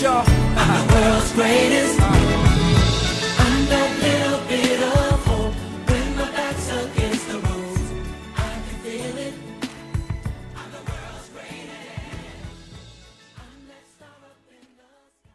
right, y'all. I'm the world's greatest. I'm that little bit of hope when my back's against the ropes. I can feel it. I'm the world's greatest. I'm that star up in the sky.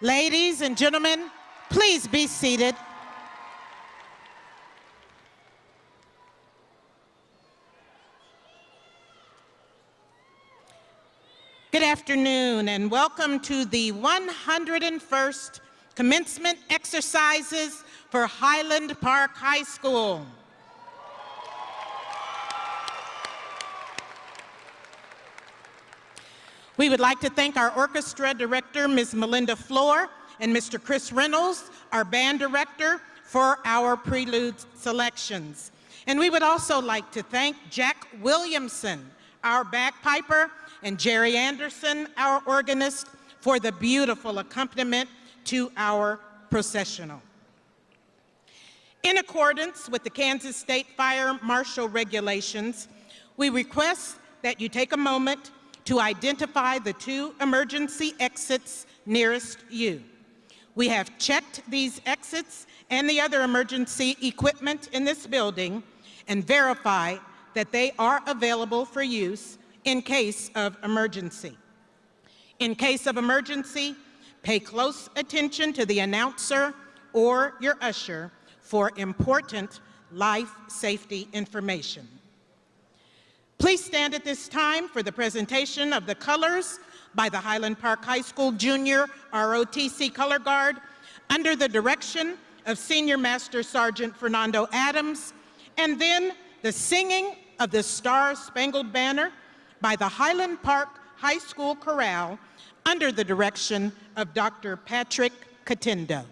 Ladies and gentlemen, please be seated. Good afternoon and welcome to the 101st Commencement Exercises for Highland Park High School. We would like to thank our orchestra director, Ms. Melinda Floor, and Mr. Chris Reynolds, our band director, for our prelude selections. And we would also like to thank Jack Williamson, our bagpiper, and Jerry Anderson, our organist, for the beautiful accompaniment to our processional. In accordance with the Kansas State Fire Marshal regulations, we request that you take a moment to identify the 2 emergency exits nearest you. We have checked these exits and the other emergency equipment in this building and verify that they are available for use in case of emergency. In case of emergency, pay close attention to the announcer or your usher for important life safety information. Please stand at this time for the presentation of the colors by the Highland Park High School Junior ROTC Color Guard under the direction of Senior Master Sergeant Fernando Adams, and then the singing of the Star-Spangled Banner by the Highland Park High School Chorale under the direction of Dr. Patrick Katendo.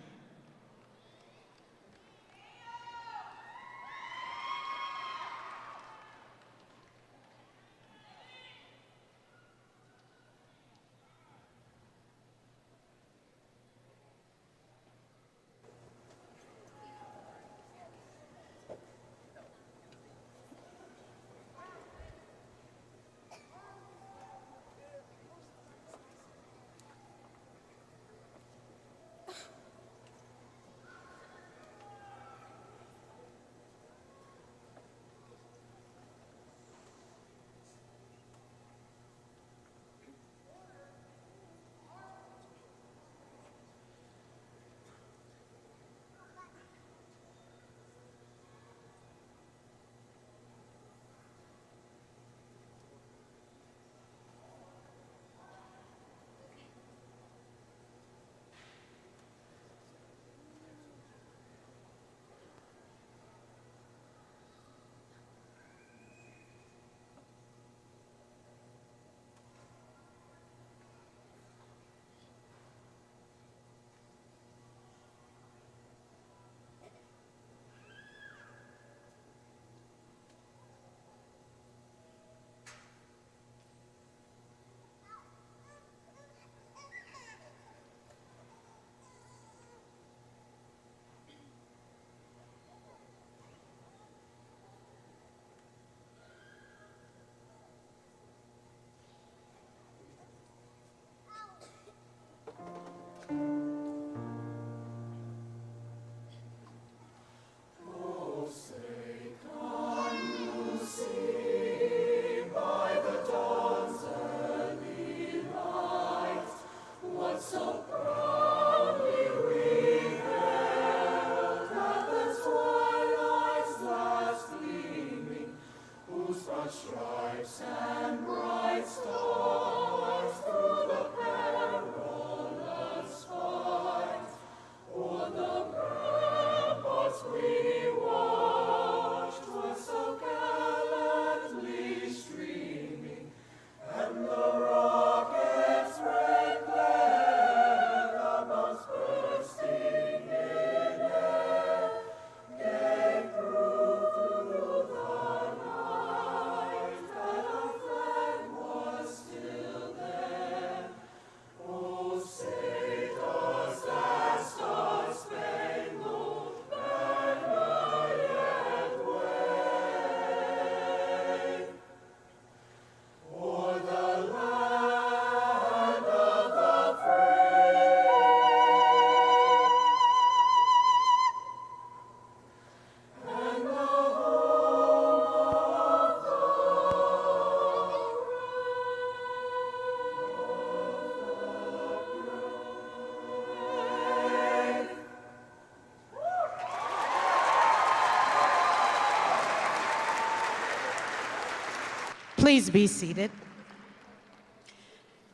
Please be seated.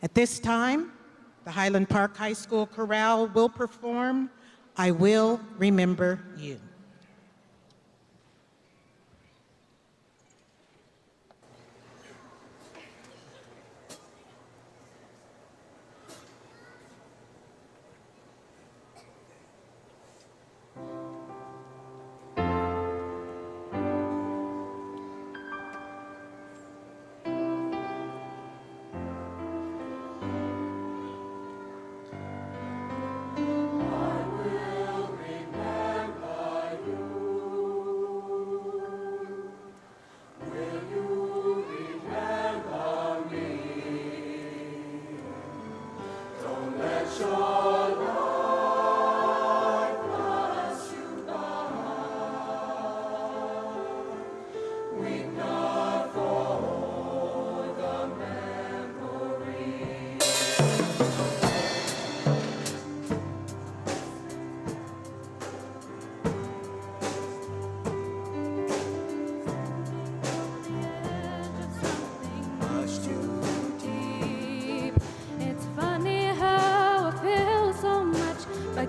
At this time, the Highland Park High School Chorale will perform "I Will Remember You."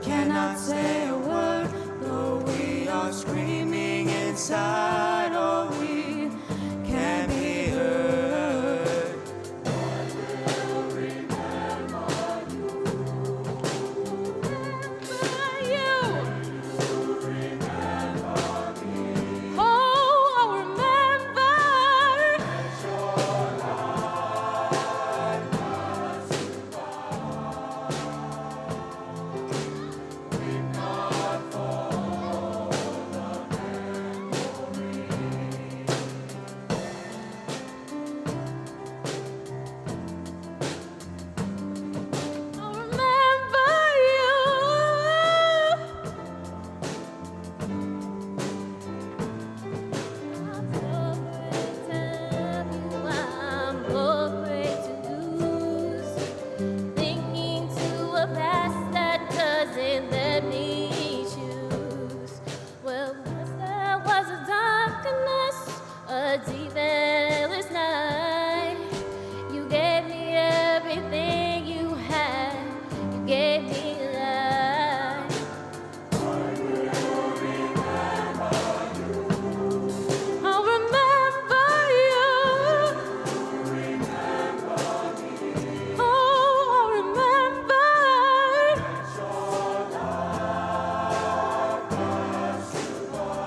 Cannot say a word, though we are screaming inside, oh, we can be heard. I will remember you. Remember me. Oh, I'll remember. Let your light pass you by.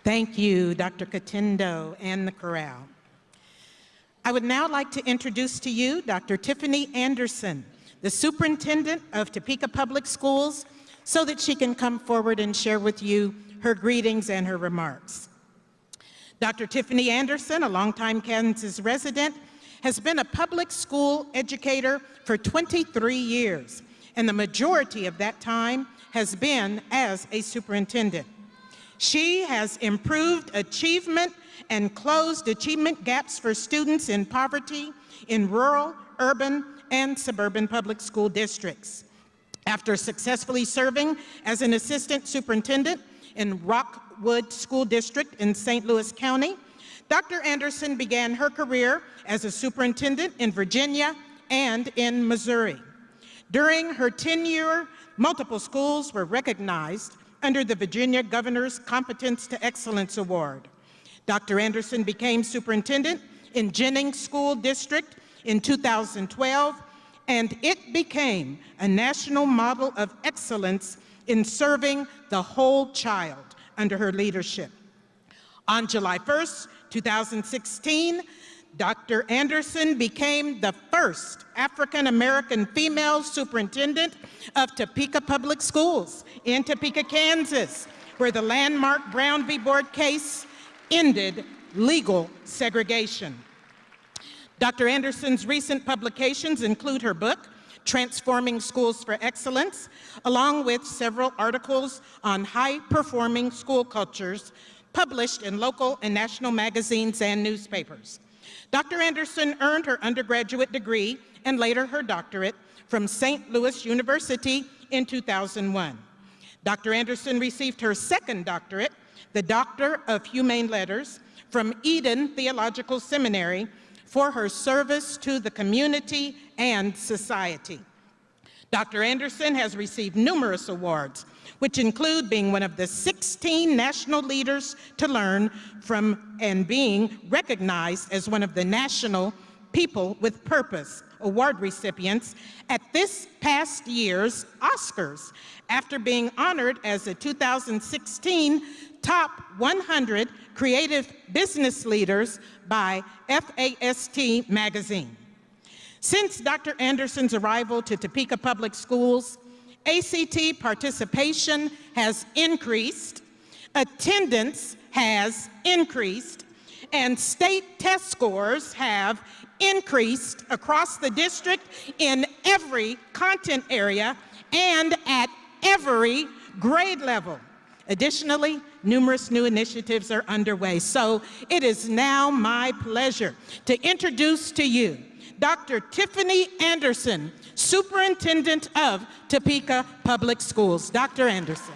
Thank you, Dr. Katindo and the chorale. I would now like to introduce to you Dr. Tiffany Anderson, the Superintendent of Topeka Public Schools, so that she can come forward and share with you her greetings and her remarks. Dr. Tiffany Anderson, a longtime Kansas resident, has been a public school educator for 23 years, and the majority of that time has been as a superintendent. She has improved achievement and closed achievement gaps for students in poverty in rural, urban, and suburban public school districts. After successfully serving as an assistant superintendent in Rock Rockwood School District in St. Louis County, Dr. Anderson began her career as a superintendent in Virginia and in Missouri. During her tenure, multiple schools were recognized under the Virginia Governor's Competence to Excellence Award. Dr. Anderson became superintendent in Jennings School District in 2012, and it became a national model of excellence in serving the whole child under her leadership. On July 1st, 2016, Dr. Anderson became the first African-American female superintendent of Topeka Public Schools in Topeka, Kansas, where the landmark Brown v. Board case ended legal segregation. Dr. Anderson's recent publications include her book, Transforming Schools for Excellence, along with several articles on high-performing school cultures published in local and national magazines and newspapers. Dr. Anderson earned her undergraduate degree and later her doctorate from St. Louis University in 2001. Dr. Anderson received her second doctorate, the Doctor of Humane Letters, from Eden Theological Seminary for her service to the community and society. Dr. Anderson has received numerous awards, which include being one of the 16 national leaders to learn from and being recognized as one of the national People with Purpose award recipients at this past year's Oscars, after being honored as a 2016 Top 100 Creative Business Leaders by FAST magazine. Since Dr. Anderson's arrival to Topeka Public Schools, ACT participation has increased, attendance has increased, and state test scores have increased across the district in every content area and at every grade level. Additionally, numerous new initiatives are underway. So it is now my pleasure to introduce to you Dr. Tiffany Anderson, Superintendent of Topeka Public Schools. Dr. Anderson.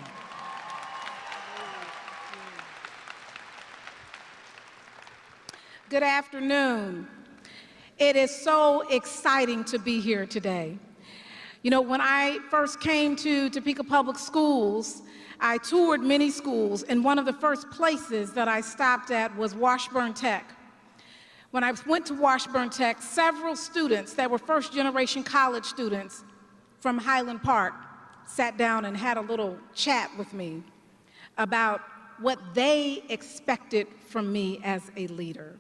Good afternoon. It is so exciting to be here today. You know, when I first came to Topeka Public Schools, I toured many schools, and one of the first places that I stopped at was Washburn Tech. When I went to Washburn Tech, several students that were first-generation college students from Highland Park sat down and had a little chat with me about what they expected from me as a leader.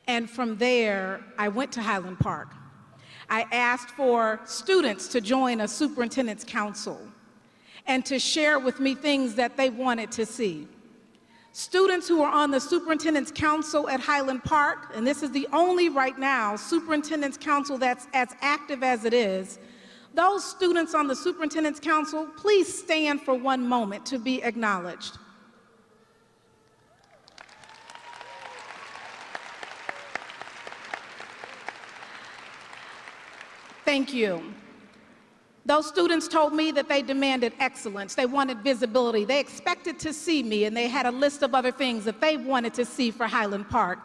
And from there, I went to Highland Park. I asked for students to join a superintendent's council and to share with me things that they wanted to see. Students who are on the Superintendent's Council at Highland Park, and this is the only right now Superintendent's Council that's as active as it is, those students on the Superintendent's Council, please stand for one moment to be acknowledged. Thank you. Those students told me that they demanded excellence, they wanted visibility, they expected to see me, and they had a list of other things that they wanted to see for Highland Park.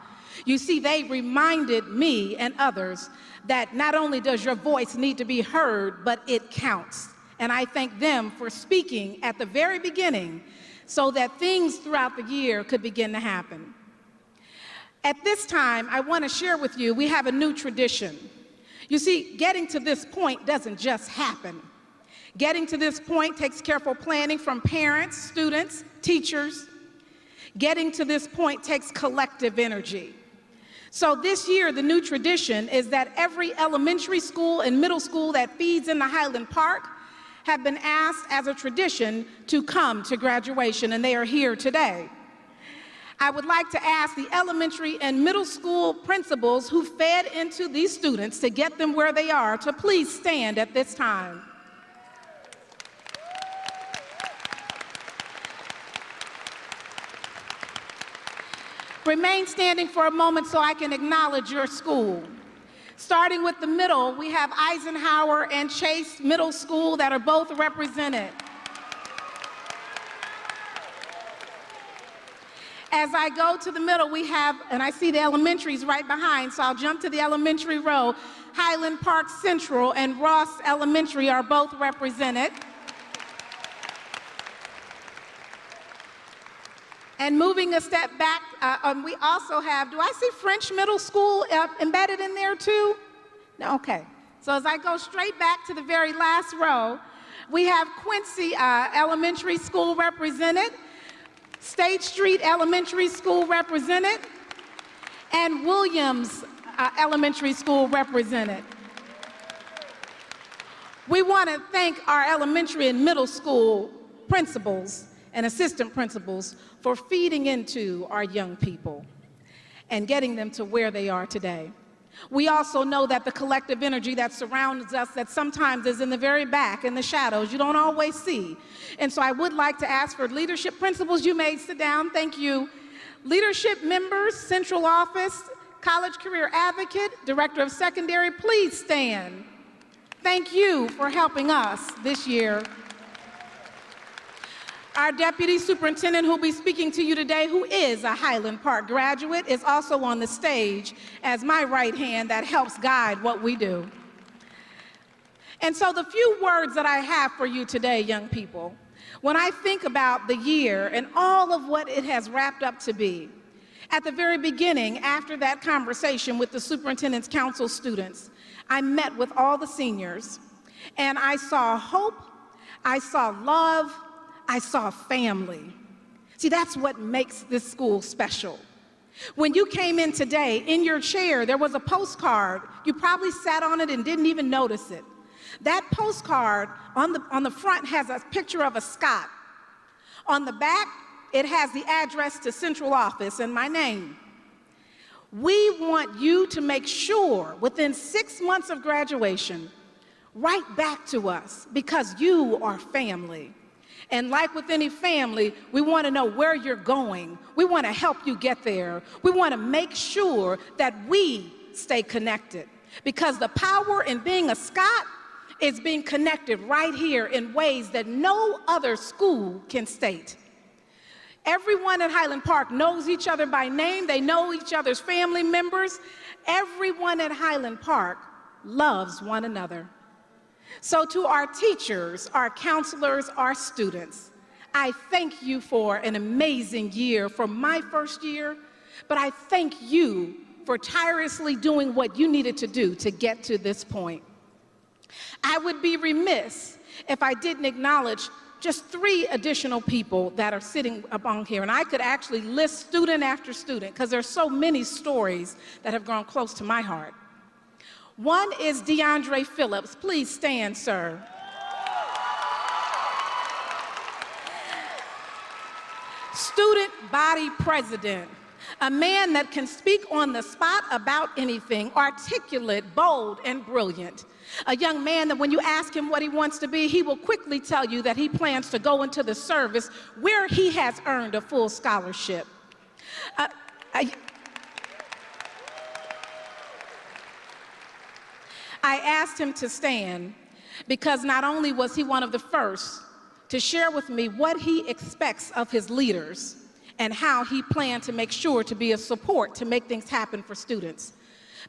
You see, they reminded me and others that not only does your voice need to be heard, but it counts. And I thank them for speaking at the very beginning so that things throughout the year could begin to happen. At this time, I want to share with you, we have a new tradition. You see, getting to this point doesn't just happen. Getting to this point takes careful planning from parents, students, teachers. Getting to this point takes collective energy. So this year, the new tradition is that every elementary school and middle school that feeds into Highland Park have been asked as a tradition to come to graduation, and they are here today. I would like to ask the elementary and middle school principals who fed into these students to get them where they are to please stand at this time. Remain standing for a moment so I can acknowledge your school. Starting with the middle, we have Eisenhower and Chase Middle School that are both represented. As I go to the middle, we have, and I see the elementaries right behind, so I'll jump to the elementary row. Highland Park Central and Ross Elementary are both represented. And moving a step back, we also have, do I see French Middle School embedded in there too? No, okay. So as I go straight back to the very last row, we have Quincy Elementary School represented, State Street Elementary School represented, and Williams Elementary School represented. We want to thank our elementary and middle school principals and assistant principals for feeding into our young people and getting them to where they are today. We also know that the collective energy that surrounds us, that sometimes is in the very back, in the shadows, you don't always see. And so I would like to ask for leadership principals. You may sit down, thank you. Leadership members, central office, college career advocate, director of secondary, please stand. Thank you for helping us this year. Our deputy superintendent who will be speaking to you today, who is a Highland Park graduate, is also on the stage as my right hand that helps guide what we do. And so the few words that I have for you today, young people, when I think about the year and all of what it has wrapped up to be, at the very beginning, after that conversation with the superintendent's council students, I met with all the seniors, and I saw hope, I saw love, I saw family. See, that's what makes this school special. When you came in today, in your chair, there was a postcard. You probably sat on it and didn't even notice it. That postcard on the front has a picture of a Scott. On the back, it has the address to central office and my name. We want you to make sure within 6 months of graduation, write back to us because you are family. And like with any family, we want to know where you're going. We want to help you get there. We want to make sure that we stay connected because the power in being a Scott is being connected right here in ways that no other school can state. Everyone at Highland Park knows each other by name. They know each other's family members. Everyone at Highland Park loves one another. So to our teachers, our counselors, our students, I thank you for an amazing year for my first year, but I thank you for tirelessly doing what you needed to do to get to this point. I would be remiss if I didn't acknowledge just 3 additional people that are sitting up on here, and I could actually list student after student because there's so many stories that have grown close to my heart. One is DeAndre Phillips. Please stand, sir. Student body president, a man that can speak on the spot about anything, articulate, bold, and brilliant. A young man that when you ask him what he wants to be, he will quickly tell you that he plans to go into the service where he has earned a full scholarship. I asked him to stand because not only was he one of the first to share with me what he expects of his leaders and how he planned to make sure to be a support to make things happen for students,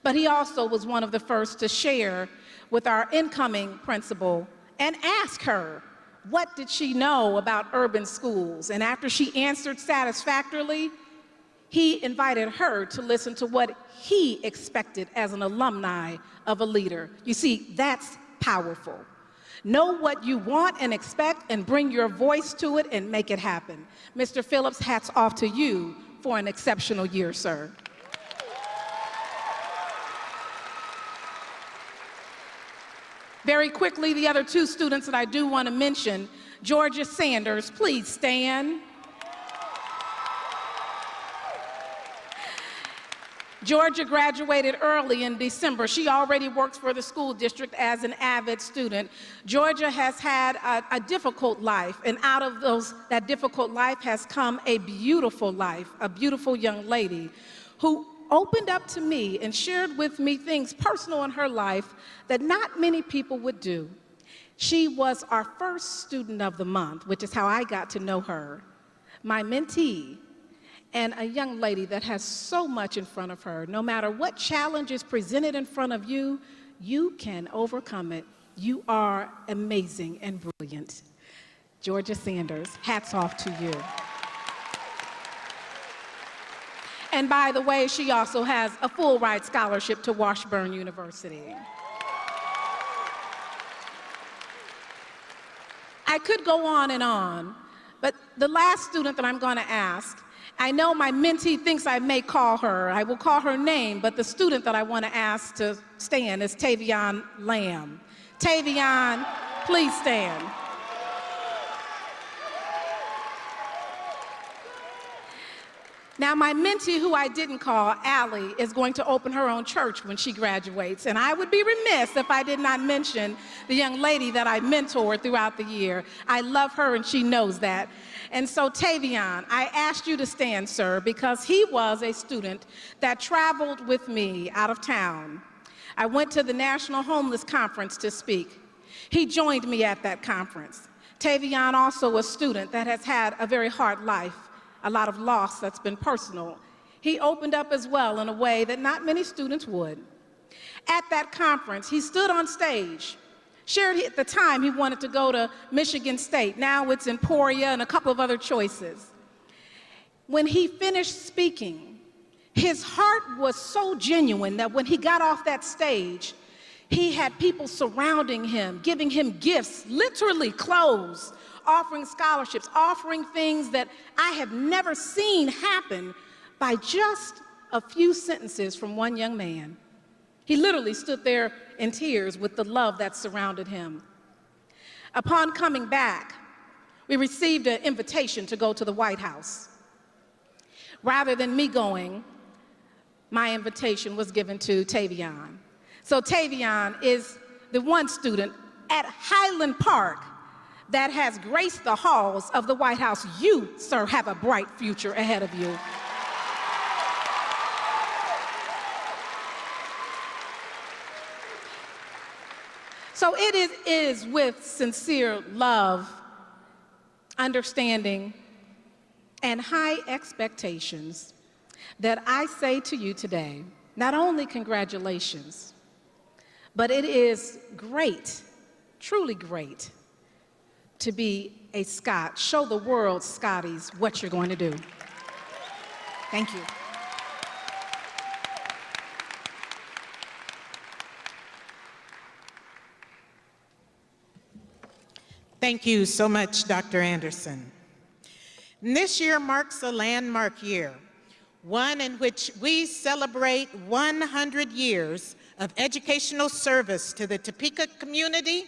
but he also was one of the first to share with our incoming principal and ask her, what did she know about urban schools? And after she answered satisfactorily, he invited her to listen to what he expected as an alumni of a leader. You see, that's powerful. Know what you want and expect and bring your voice to it and make it happen. Mr. Phillips, hats off to you for an exceptional year, sir. Very quickly, the other 2 students that I do want to mention, Georgia Sanders, please stand. Georgia graduated early in December. She already works for the school district as an avid student. Georgia has had a difficult life, and out of that difficult life has come a beautiful life, a beautiful young lady who opened up to me and shared with me things personal in her life that not many people would do. She was our first student of the month, which is how I got to know her, my mentee, and a young lady that has so much in front of her. No matter what challenge is presented in front of you, you can overcome it. You are amazing and brilliant. Georgia Sanders, hats off to you. And by the way, she also has a full ride scholarship to Washburn University. I could go on, but the last student that I'm going to ask, I know my mentee thinks I may call her. I will call her name, but the student that I want to ask to stand is Tavion Lamb. Tavion, please stand. Now, my mentee, who I didn't call, Allie, is going to open her own church when she graduates, and I would be remiss if I did not mention the young lady that I mentored throughout the year. I love her, and she knows that. And so, Tavion, I asked you to stand, sir, because he was a student that traveled with me out of town. I went to the National Homeless Conference to speak. He joined me at that conference. Tavion, also a student that has had a very hard life, a lot of loss that's been personal. He opened up as well in a way that not many students would. At that conference, he stood on stage, shared at the time he wanted to go to Michigan State. Now it's Emporia and a couple of other choices. When he finished speaking, his heart was so genuine that when he got off that stage, he had people surrounding him, giving him gifts, literally clothes, offering scholarships, offering things that I have never seen happen by just a few sentences from one young man. He literally stood there in tears with the love that surrounded him. Upon coming back, we received an invitation to go to the White House. Rather than me going, my invitation was given to Tavion. So Tavion is the one student at Highland Park that has graced the halls of the White House. You, sir, have a bright future ahead of you. So it is with sincere love, understanding, and high expectations that I say to you today, not only congratulations, but it is great, truly great, to be a Scot. Show the world, Scotties, what you're going to do. Thank you. Thank you so much, Dr. Anderson. And this year marks a landmark year, one in which we celebrate 100 years of educational service to the Topeka community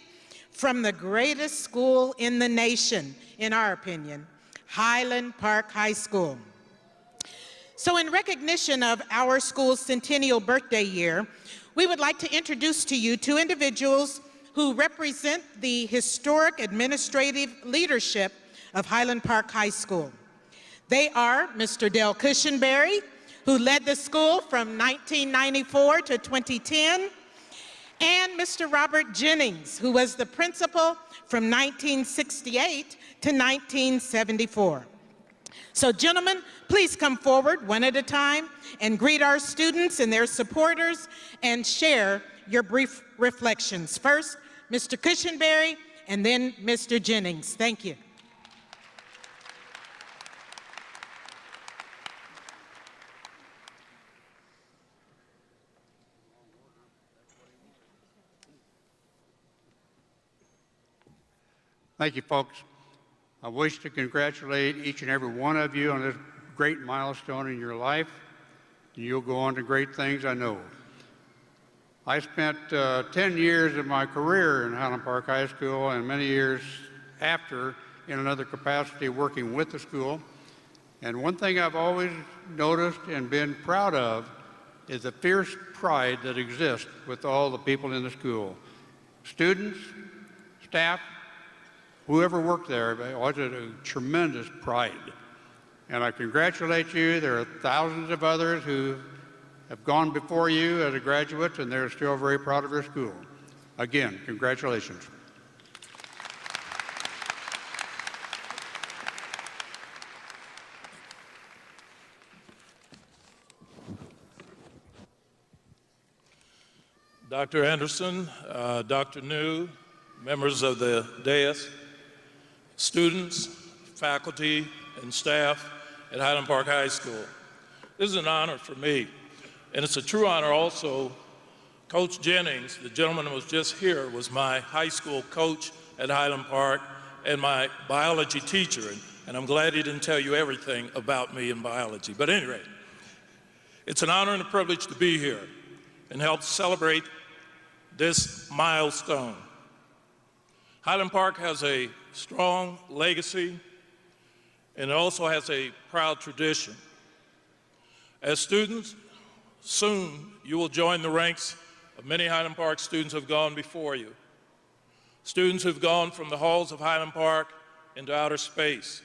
from the greatest school in the nation, in our opinion, Highland Park High School. So in recognition of our school's centennial birthday year, we would like to introduce to you two individuals who represent the historic administrative leadership of Highland Park High School. They are Mr. Dale Cushenberry, who led the school from 1994 to 2010, and Mr. Robert Jennings, who was the principal from 1968 to 1974. So gentlemen, please come forward one at a time and greet our students and their supporters and share your brief reflections. First, Mr. Cushenberry, and then Mr. Jennings. Thank you. Thank you, folks. I wish to congratulate each and every one of you on this great milestone in your life. You'll go on to great things, I know. I spent 10 years of my career in Highland Park High School and many years after in another capacity working with the school. And one thing I've always noticed and been proud of is the fierce pride that exists with all the people in the school. Students, staff, whoever worked there, it was a tremendous pride. And I congratulate you. There are thousands of others who have gone before you as a graduate, and they're still very proud of their school. Again, congratulations. Dr. Anderson, Dr. New, members of the dais, students, faculty, and staff at Highland Park High School. This is an honor for me, and it's a true honor also. Coach Jennings, the gentleman who was just here, was my high school coach at Highland Park and my biology teacher, and I'm glad he didn't tell you everything about me in biology. But at any rate, it's an honor and a privilege to be here and help celebrate this milestone. Highland Park has a strong legacy and it also has a proud tradition. As students, soon you will join the ranks of many Highland Park students who have gone before you. Students who've gone from the halls of Highland Park into outer space.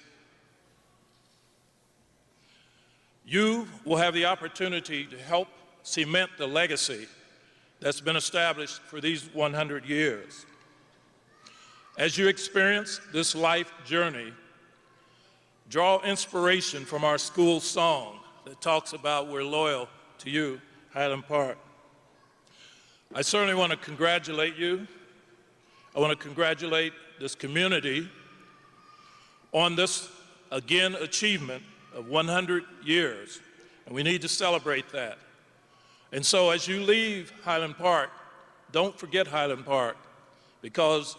You will have the opportunity to help cement the legacy that's been established for these 100 years. As you experience this life journey, draw inspiration from our school song that talks about we're loyal to you, Highland Park. I certainly want to congratulate you. I want to congratulate this community on this, again, achievement of 100 years, and we need to celebrate that. And so as you leave Highland Park, don't forget Highland Park, because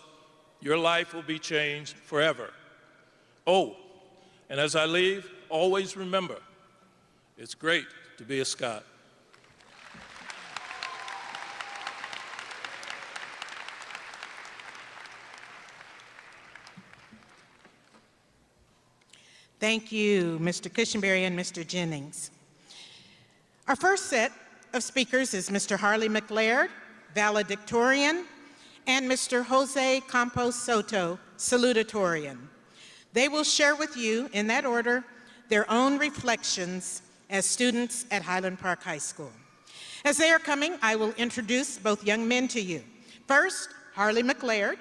your life will be changed forever. Oh, and as I leave, always remember, it's great to be a Scot. Thank you, Mr. Cushenberry and Mr. Jennings. Our first set of speakers is Mr. Harley McLaird, valedictorian, and Mr. Jose Campos Soto, salutatorian. They will share with you, in that order, their own reflections as students at Highland Park High School. As they are coming, I will introduce both young men to you. First, Harley McLaird.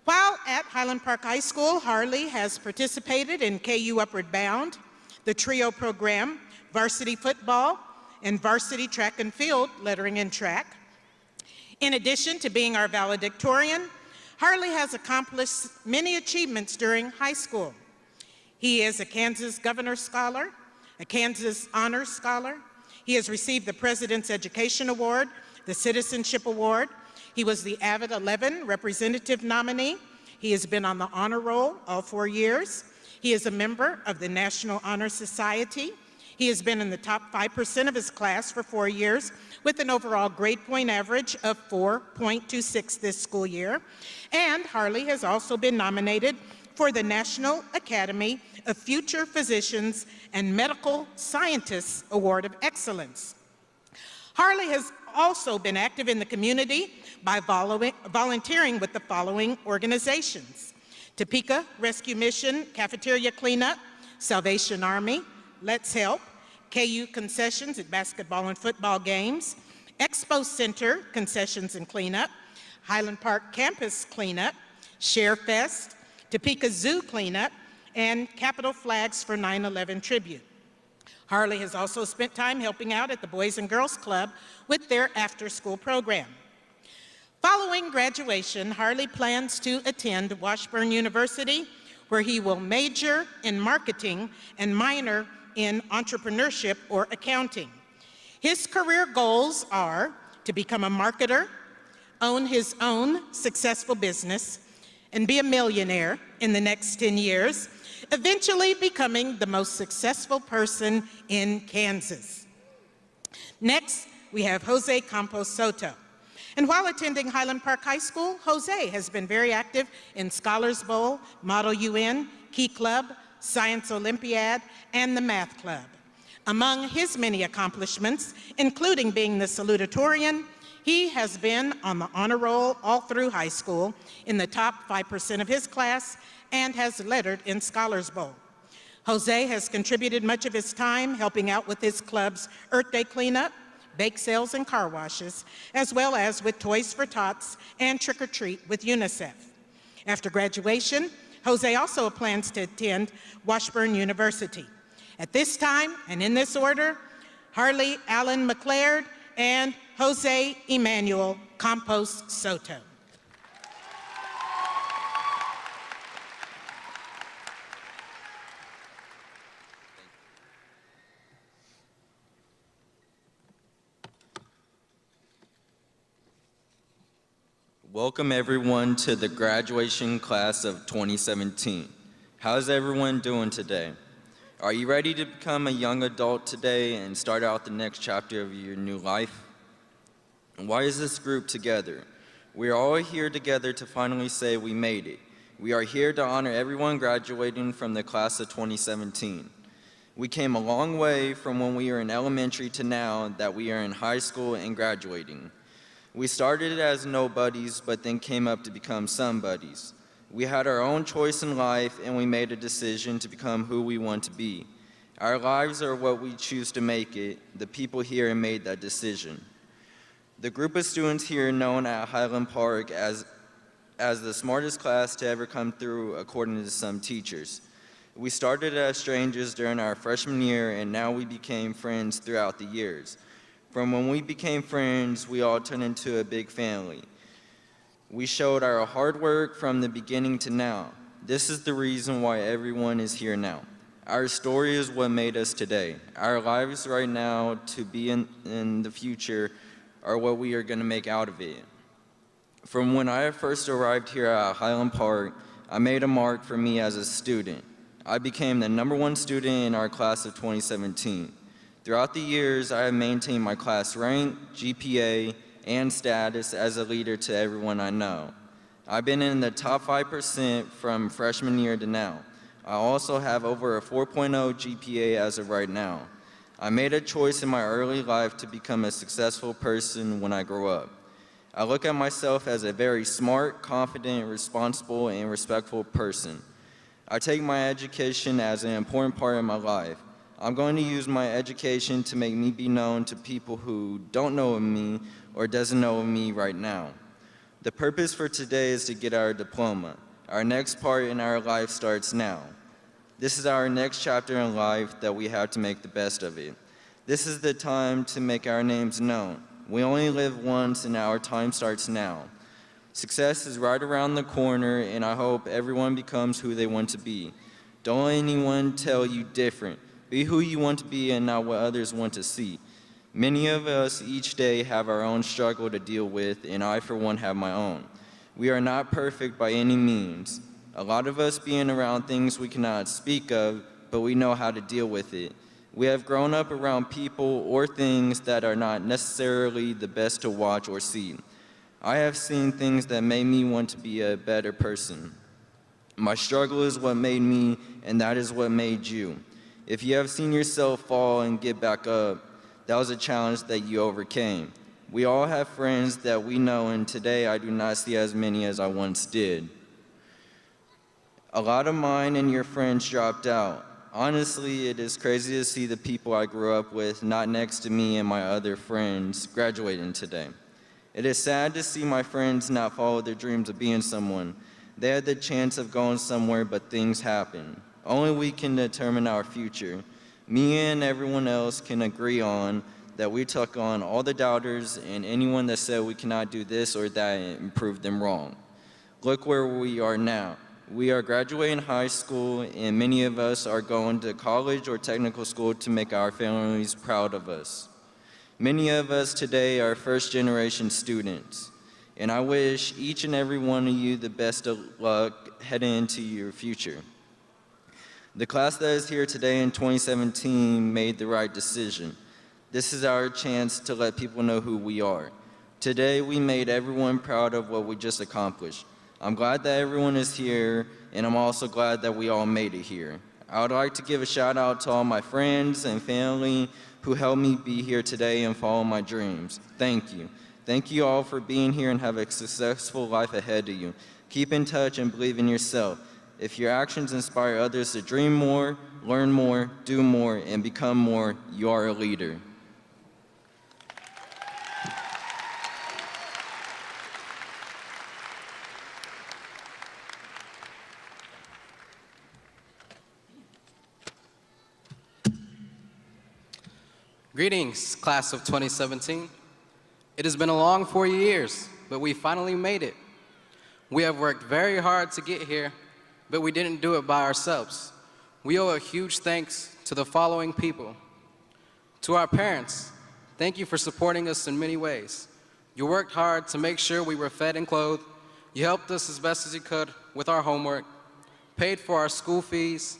While at Highland Park High School, Harley has participated in KU Upward Bound, the TRIO program, varsity football, and varsity track and field, lettering and track. In addition to being our valedictorian, Harley has accomplished many achievements during high school. He is a Kansas Governor Scholar, a Kansas Honors Scholar. He has received the President's Education Award, the Citizenship Award. He was the Avid 11 representative nominee. He has been on the honor roll all 4 years. He is a member of the National Honor Society. He has been in the top 5% of his class for 4 years with an overall grade point average of 4.26 this school year. And Harley has also been nominated for the National Academy of Future Physicians and Medical Scientists Award of Excellence. Harley has also been active in the community by volunteering with the following organizations: Topeka Rescue Mission Cafeteria Cleanup, Salvation Army, Let's Help, KU Concessions at basketball and football games, Expo Center Concessions and Cleanup, Highland Park Campus Cleanup, Share Fest, Topeka Zoo Cleanup, and Capitol Flags for 9/11 Tribute. Harley has also spent time helping out at the Boys and Girls Club with their after-school program. Following graduation, Harley plans to attend Washburn University, where he will major in marketing and minor in entrepreneurship or accounting. His career goals are to become a marketer, own his own successful business, and be a millionaire in the next 10 years, eventually becoming the most successful person in Kansas. Next, we have Jose Campos Soto. And while attending Highland Park High School, Jose has been very active in Scholars Bowl, Model UN, Key Club, Science Olympiad, and the Math Club. Among his many accomplishments, including being the salutatorian, he has been on the honor roll all through high school in the top 5% of his class and has lettered in Scholars Bowl. Jose has contributed much of his time helping out with his club's Earth Day cleanup, bake sales and car washes, as well as with Toys for Tots and Trick or Treat with UNICEF. After graduation, Jose also plans to attend Washburn University. At this time, and in this order, Harley Allen McLaird and Jose Emmanuel Campos Soto. Welcome everyone to the graduation class of 2017. How's everyone doing today? Are you ready to become a young adult today and start out the next chapter of your new life? Why is this group together? We are all here together to finally say we made it. We are here to honor everyone graduating from the class of 2017. We came a long way from when we were in elementary to now that we are in high school and graduating. We started as nobodies, but then came up to become somebodies. We had our own choice in life, and we made a decision to become who we want to be. Our lives are what we choose to make it. The people here made that decision. The group of students here known at Highland Park as the smartest class to ever come through, according to some teachers. We started as strangers during our freshman year, and now we became friends throughout the years. From when we became friends, we all turned into a big family. We showed our hard work from the beginning to now. This is the reason why everyone is here now. Our story is what made us today. Our lives right now to be in the future are what we are going to make out of it. From when I first arrived here at Highland Park, I made a mark for me as a student. I became the #1 student in our class of 2017. Throughout the years, I have maintained my class rank, GPA, and status as a leader to everyone I know. I've been in the top 5% from freshman year to now. I also have over a 4.0 GPA as of right now. I made a choice in my early life to become a successful person when I grow up. I look at myself as a very smart, confident, responsible, and respectful person. I take my education as an important part of my life. I'm going to use my education to make me be known to people who don't know of me or doesn't know of me right now. The purpose for today is to get our diploma. Our next part in our life starts now. This is our next chapter in life that we have to make the best of it. This is the time to make our names known. We only live once and our time starts now. Success is right around the corner, and I hope everyone becomes who they want to be. Don't let anyone tell you different. Be who you want to be and not what others want to see. Many of us each day have our own struggle to deal with, and I for one have my own. We are not perfect by any means. A lot of us being around things we cannot speak of, but we know how to deal with it. We have grown up around people or things that are not necessarily the best to watch or see. I have seen things that made me want to be a better person. My struggle is what made me, and that is what made you. If you have seen yourself fall and get back up, that was a challenge that you overcame. We all have friends that we know, and today I do not see as many as I once did. A lot of mine and your friends dropped out. Honestly, it is crazy to see the people I grew up with not next to me and my other friends graduating today. It is sad to see my friends not follow their dreams of being someone. They had the chance of going somewhere, but things happen. Only we can determine our future. Me and everyone else can agree on that we took on all the doubters and anyone that said we cannot do this or that and proved them wrong. Look where we are now. We are graduating high school, and many of us are going to college or technical school to make our families proud of us. Many of us today are first-generation students, and I wish each and every one of you the best of luck heading into your future. The class that is here today in 2017 made the right decision. This is our chance to let people know who we are. Today, we made everyone proud of what we just accomplished. I'm glad that everyone is here, and I'm also glad that we all made it here. I would like to give a shout out to all my friends and family who helped me be here today and follow my dreams. Thank you. Thank you all for being here and have a successful life ahead of you. Keep in touch and believe in yourself. If your actions inspire others to dream more, learn more, do more, and become more, you are a leader. Greetings, class of 2017. It has been a long 4 years, but we finally made it. We have worked very hard to get here, but we didn't do it by ourselves. We owe a huge thanks to the following people. To our parents, thank you for supporting us in many ways. You worked hard to make sure we were fed and clothed. You helped us as best as you could with our homework, paid for our school fees,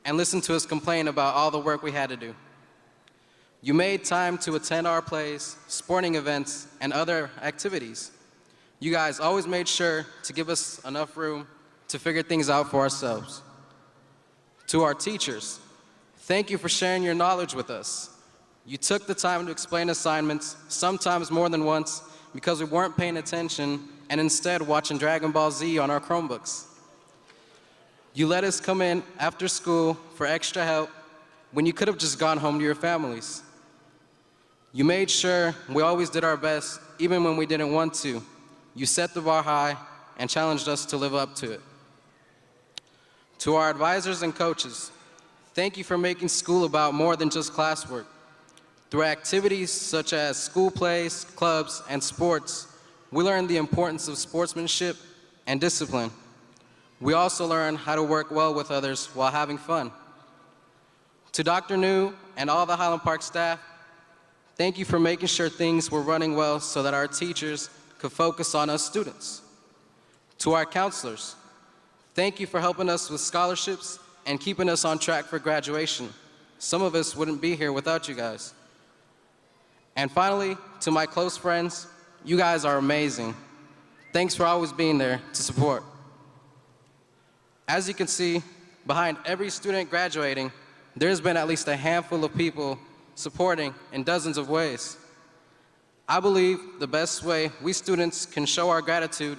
and listened to us complain about all the work we had to do. You made time to attend our plays, sporting events, and other activities. You guys always made sure to give us enough room to figure things out for ourselves. To our teachers, thank you for sharing your knowledge with us. You took the time to explain assignments, sometimes more than once, because we weren't paying attention and instead watching Dragon Ball Z on our Chromebooks. You let us come in after school for extra help when you could have just gone home to your families. You made sure we always did our best, even when we didn't want to. You set the bar high and challenged us to live up to it. To our advisors and coaches, thank you for making school about more than just classwork. Through activities such as school plays, clubs, and sports, we learned the importance of sportsmanship and discipline. We also learned how to work well with others while having fun. To Dr. New and all the Highland Park staff, thank you for making sure things were running well so that our teachers could focus on us students. To our counselors, thank you for helping us with scholarships and keeping us on track for graduation. Some of us wouldn't be here without you guys. And finally, to my close friends, you guys are amazing. Thanks for always being there to support. As you can see, behind every student graduating, there's been at least a handful of people supporting in dozens of ways. I believe the best way we students can show our gratitude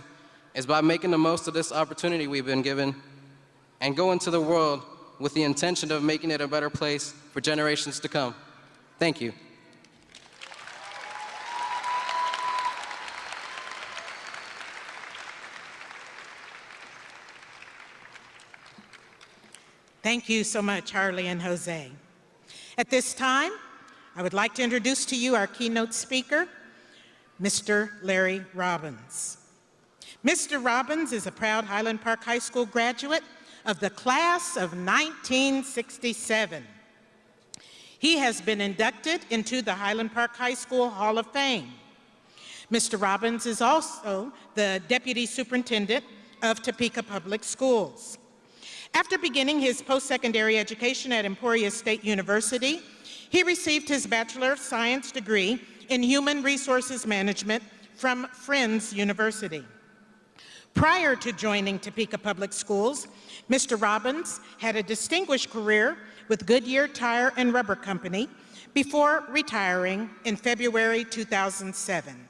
is by making the most of this opportunity we've been given and go into the world with the intention of making it a better place for generations to come. Thank you. Thank you so much, Harley and Jose. At this time, I would like to introduce to you our keynote speaker, Mr. Larry Robbins. Mr. Robbins is a proud Highland Park High School graduate of the class of 1967. He has been inducted into the Highland Park High School Hall of Fame. Mr. Robbins is also the Deputy Superintendent of Topeka Public Schools. After beginning his post-secondary education at Emporia State University, he received his Bachelor of Science degree in Human Resources Management from Friends University. Prior to joining Topeka Public Schools, Mr. Robbins had a distinguished career with Goodyear Tire and Rubber Company before retiring in February 2007.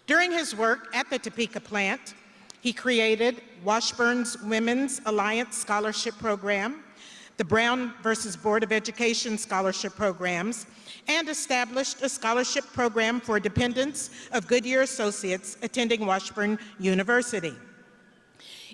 During his work at the Topeka plant, he created Washburn's Women's Alliance Scholarship Program, the Brown versus Board of Education Scholarship Programs, and established a scholarship program for dependents of Goodyear associates attending Washburn University.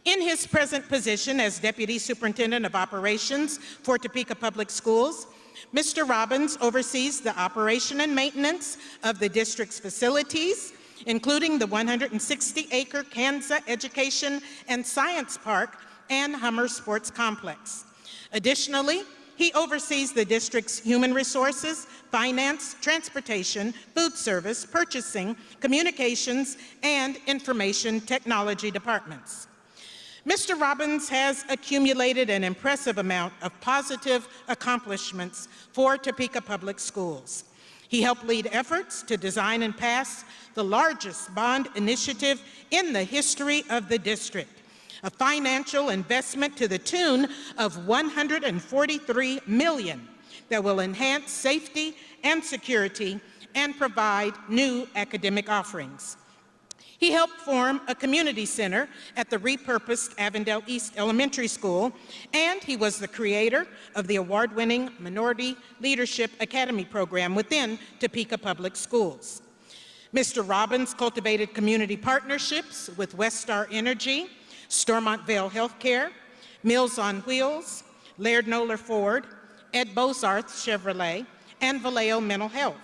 In his present position as Deputy Superintendent of Operations for Topeka Public Schools, Mr. Robbins oversees the operation and maintenance of the district's facilities, including the 160-acre Kansa Education and Science Park and Hummer Sports Complex. Additionally, he oversees the district's human resources, finance, transportation, food service, purchasing, communications, and information technology departments. Mr. Robbins has accumulated an impressive amount of positive accomplishments for Topeka Public Schools. He helped lead efforts to design and pass the largest bond initiative in the history of the district, a financial investment to the tune of $143 million that will enhance safety and security and provide new academic offerings. He helped form a community center at the repurposed Avondale East Elementary School, and he was the creator of the award-winning Minority Leadership Academy program within Topeka Public Schools. Mr. Robbins cultivated community partnerships with Westar Energy, Stormont Vale Healthcare, Meals on Wheels, Laird Noller Ford, Ed Bozarth Chevrolet, and Vallejo Mental Health.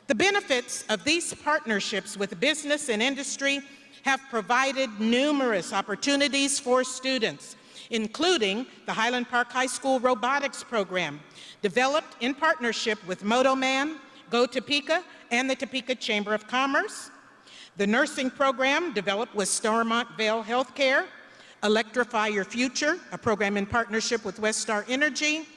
The benefits of these partnerships with business and industry have provided numerous opportunities for students, including the Highland Park High School robotics program, developed in partnership with MotoMan, Go Topeka, and the Topeka Chamber of Commerce. The nursing program developed with Stormont Vale Healthcare, Electrify Your Future, a program in partnership with Westar Energy,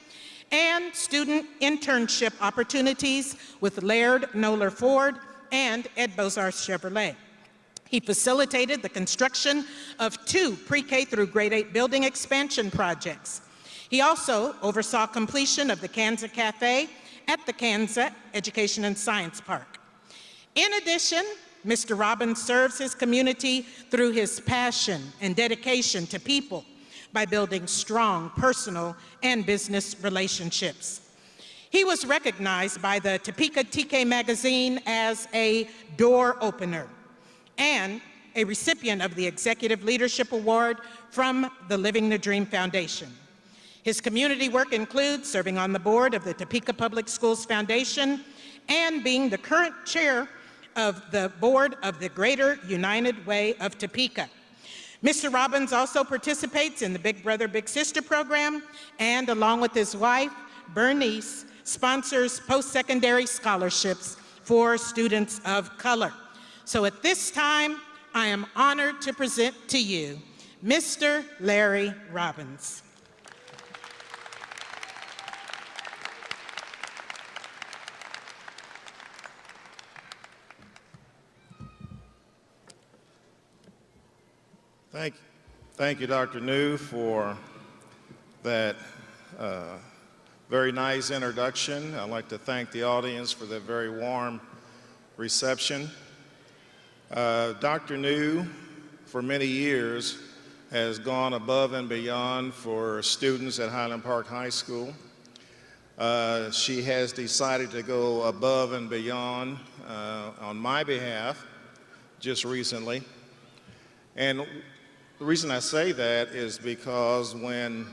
and student internship opportunities with Laird Noller Ford and Ed Bozar Chevrolet. He facilitated the construction of 2 pre-K through grade 8 building expansion projects. He also oversaw completion of the Kansa Cafe at the Kansa Education and Science Park. In addition, Mr. Robbins serves his community through his passion and dedication to people by building strong personal and business relationships. He was recognized by the Topeka TK magazine as a door opener and a recipient of the Executive Leadership Award from the Living the Dream Foundation. His community work includes serving on the board of the Topeka Public Schools Foundation and being the current chair of the board of the Greater United Way of Topeka. Mr. Robbins also participates in the Big Brother Big Sister program and, along with his wife, Bernice, sponsors post-secondary scholarships for students of color. So at this time, I am honored to present to you Mr. Larry Robbins. Thank you, Dr. New, for that very nice introduction. I'd like to thank the audience for their very warm reception. Dr. New, for many years, has gone above and beyond for students at Highland Park High School. She has decided to go above and beyond on my behalf just recently. And the reason I say that is because when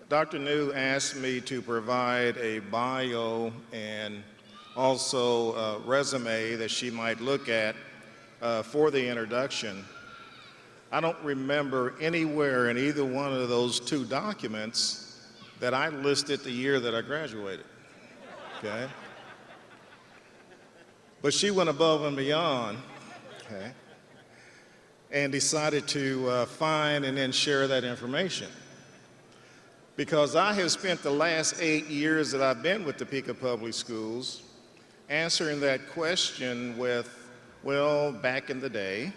Dr. New asked me to provide a bio and also a resume that she might look at for the introduction, I don't remember anywhere in either one of those 2 documents that I listed the year that I graduated, okay? But she went above and beyond, okay, and decided to find and then share that information. Because I have spent the last 8 years that I've been with Topeka Public Schools answering that question with, well, back in the day,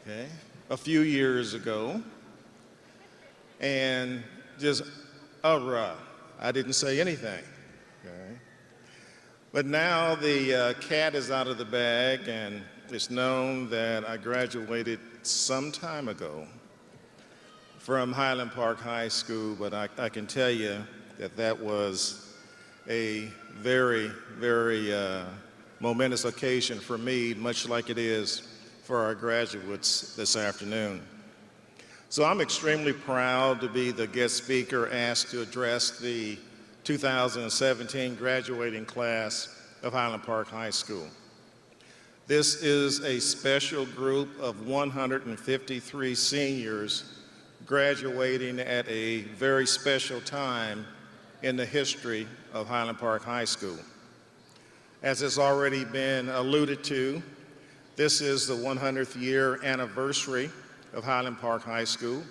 okay, a few years ago, and just, I didn't say anything, okay? But now the cat is out of the bag, and it's known that I graduated some time ago from Highland Park High School, but I can tell you that that was a very, very momentous occasion for me, much like it is for our graduates this afternoon. So I'm extremely proud to be the guest speaker asked to address the 2017 graduating class of Highland Park High School. This is a special group of 153 seniors graduating at a very special time in the history of Highland Park High School. As has already been alluded to, this is the 100th year anniversary of Highland Park High School.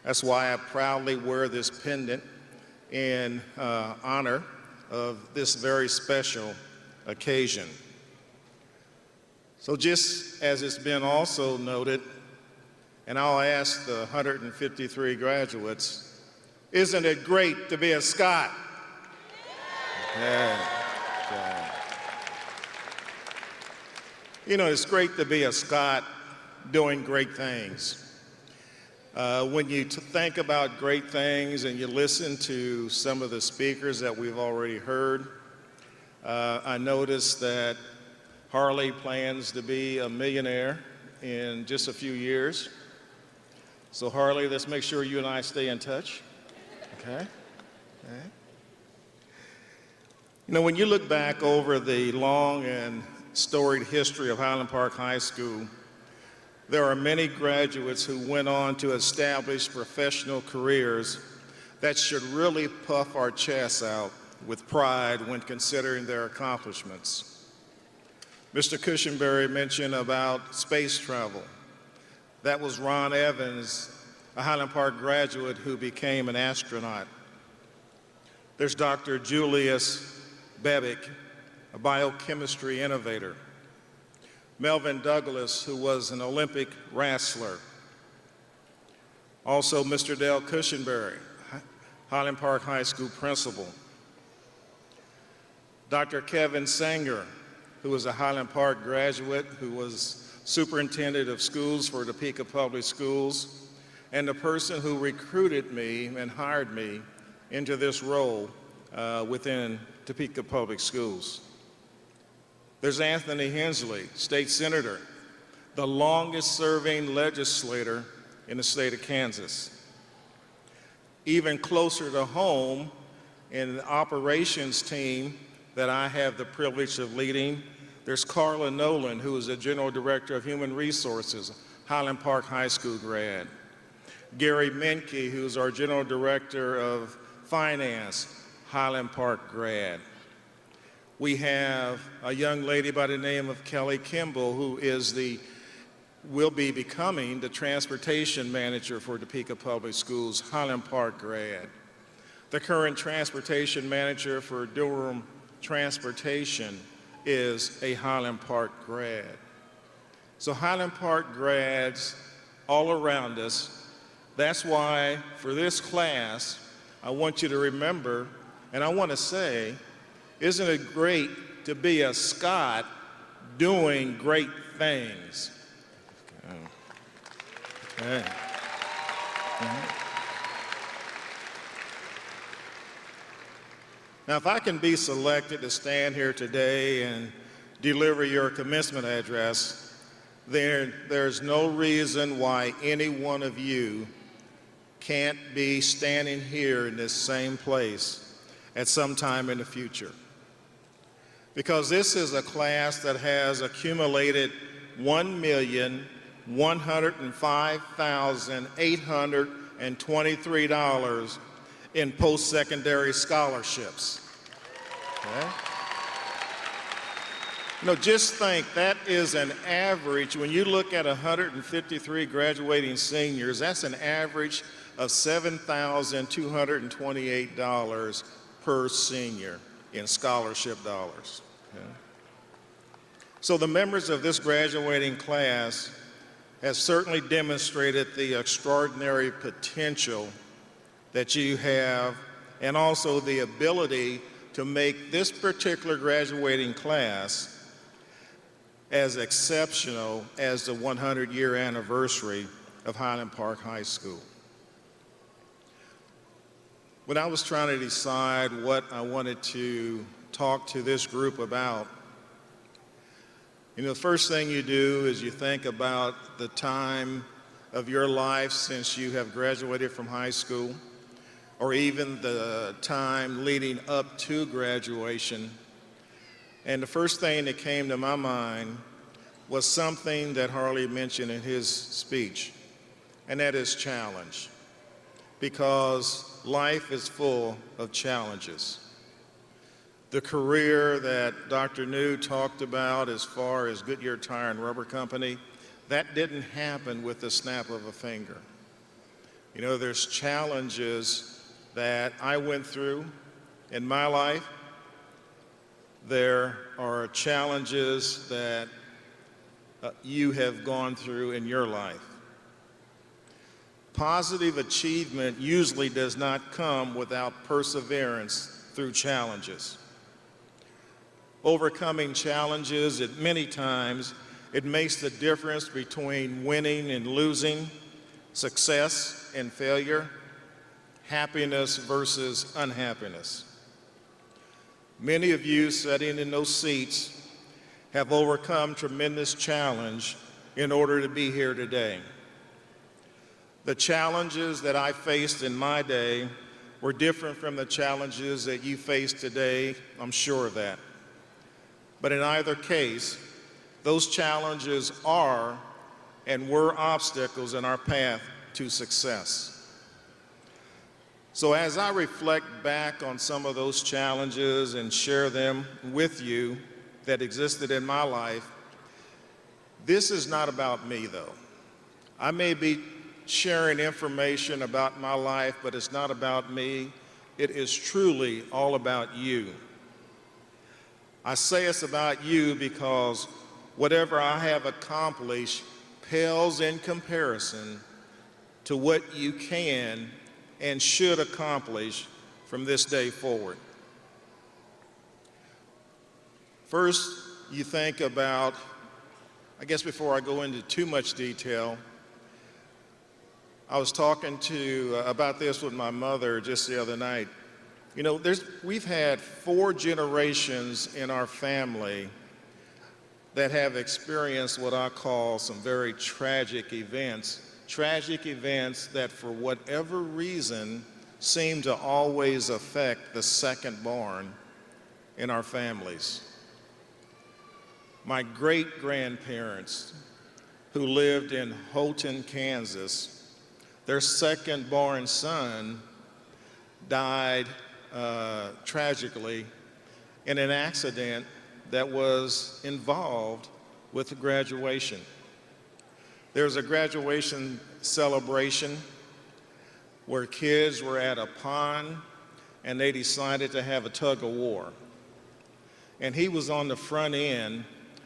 That's why I proudly wear this pendant in honor of this very special occasion. So just as it's been also noted, and I'll ask the 153 graduates, isn't it great to be a Scot? Yeah. You know, it's great to be a Scot doing great things. When you think about great things and you listen to some of the speakers that we've already heard, I noticed that Harley plans to be a millionaire in just a few years. So Harley, let's make sure you and I stay in touch, okay? You know, when you look back over the long and storied history of Highland Park High School, there are many graduates who went on to establish professional careers that should really puff our chests out with pride when considering their accomplishments. Mr. Cushenberry mentioned about space travel. That was Ron Evans, a Highland Park graduate who became an astronaut. There's Dr. Julius Bebick, a biochemistry innovator. Melvin Douglas, who was an Olympic wrestler. Also, Mr. Dale Cushenberry, Highland Park High School principal. Dr. Kevin Sanger, who was a Highland Park graduate, who was superintendent of schools for Topeka Public Schools, and the person who recruited me and hired me into this role within Topeka Public Schools. There's Anthony Hensley, state senator, the longest serving legislator in the state of Kansas. Even closer to home, in the operations team that I have the privilege of leading, there's Carla Nolan, who is the General Director of Human Resources, Highland Park High School grad. Gary Menke, who's our General Director of Finance, Highland Park grad. We have a young lady by the name of Kelly Kimball, who will be becoming the transportation manager for Topeka Public Schools, Highland Park grad. The current transportation manager for Durham Transportation is a Highland Park grad. So Highland Park grads all around us. That's why for this class, I want you to remember, and I want to say, isn't it great to be a Scot doing great things? Okay. Now, if I can be selected to stand here today and deliver your commencement address, there's no reason why any one of you can't be standing here in this same place at some time in the future. Because this is a class that has accumulated $1,105,823 in post-secondary scholarships. Okay? No, just think, that is an average. When you look at 153 graduating seniors, that's an average of $7,228 per senior in scholarship dollars. Okay? So the members of this graduating class have certainly demonstrated the extraordinary potential that you have, and also the ability to make this particular graduating class as exceptional as the 100-year anniversary of Highland Park High School. When I was trying to decide what I wanted to talk to this group about, you know, the first thing you do is you think about the time of your life since you have graduated from high school, or even the time leading up to graduation. And the first thing that came to my mind was something that Harley mentioned in his speech, and that is challenge. Because life is full of challenges. The career that Dr. New talked about as far as Goodyear Tire and Rubber Company, that didn't happen with the snap of a finger. You know, there's challenges that I went through in my life. There are challenges that you have gone through in your life. Positive achievement usually does not come without perseverance through challenges. Overcoming challenges, many times, it makes the difference between winning and losing, success and failure, happiness versus unhappiness. Many of you sitting in those seats have overcome tremendous challenge in order to be here today. The challenges that I faced in my day were different from the challenges that you face today. I'm sure of that. But in either case, those challenges are and were obstacles in our path to success. So as I reflect back on some of those challenges and share them with you that existed in my life, this is not about me, though. I may be sharing information about my life, but it's not about me. It is truly all about you. I say it's about you because whatever I have accomplished pales in comparison to what you can and should accomplish from this day forward. First, you think about, I guess before I go into too much detail, I was talking about this with my mother just the other night. You know, we've had 4 generations in our family that have experienced what I call some very tragic events that for whatever reason seem to always affect the second born in our families. My great-grandparents who lived in Houghton, Kansas, their second born son died tragically in an accident that was involved with the graduation. There was a graduation celebration where kids were at a pond and they decided to have a tug of war. And he was on the front end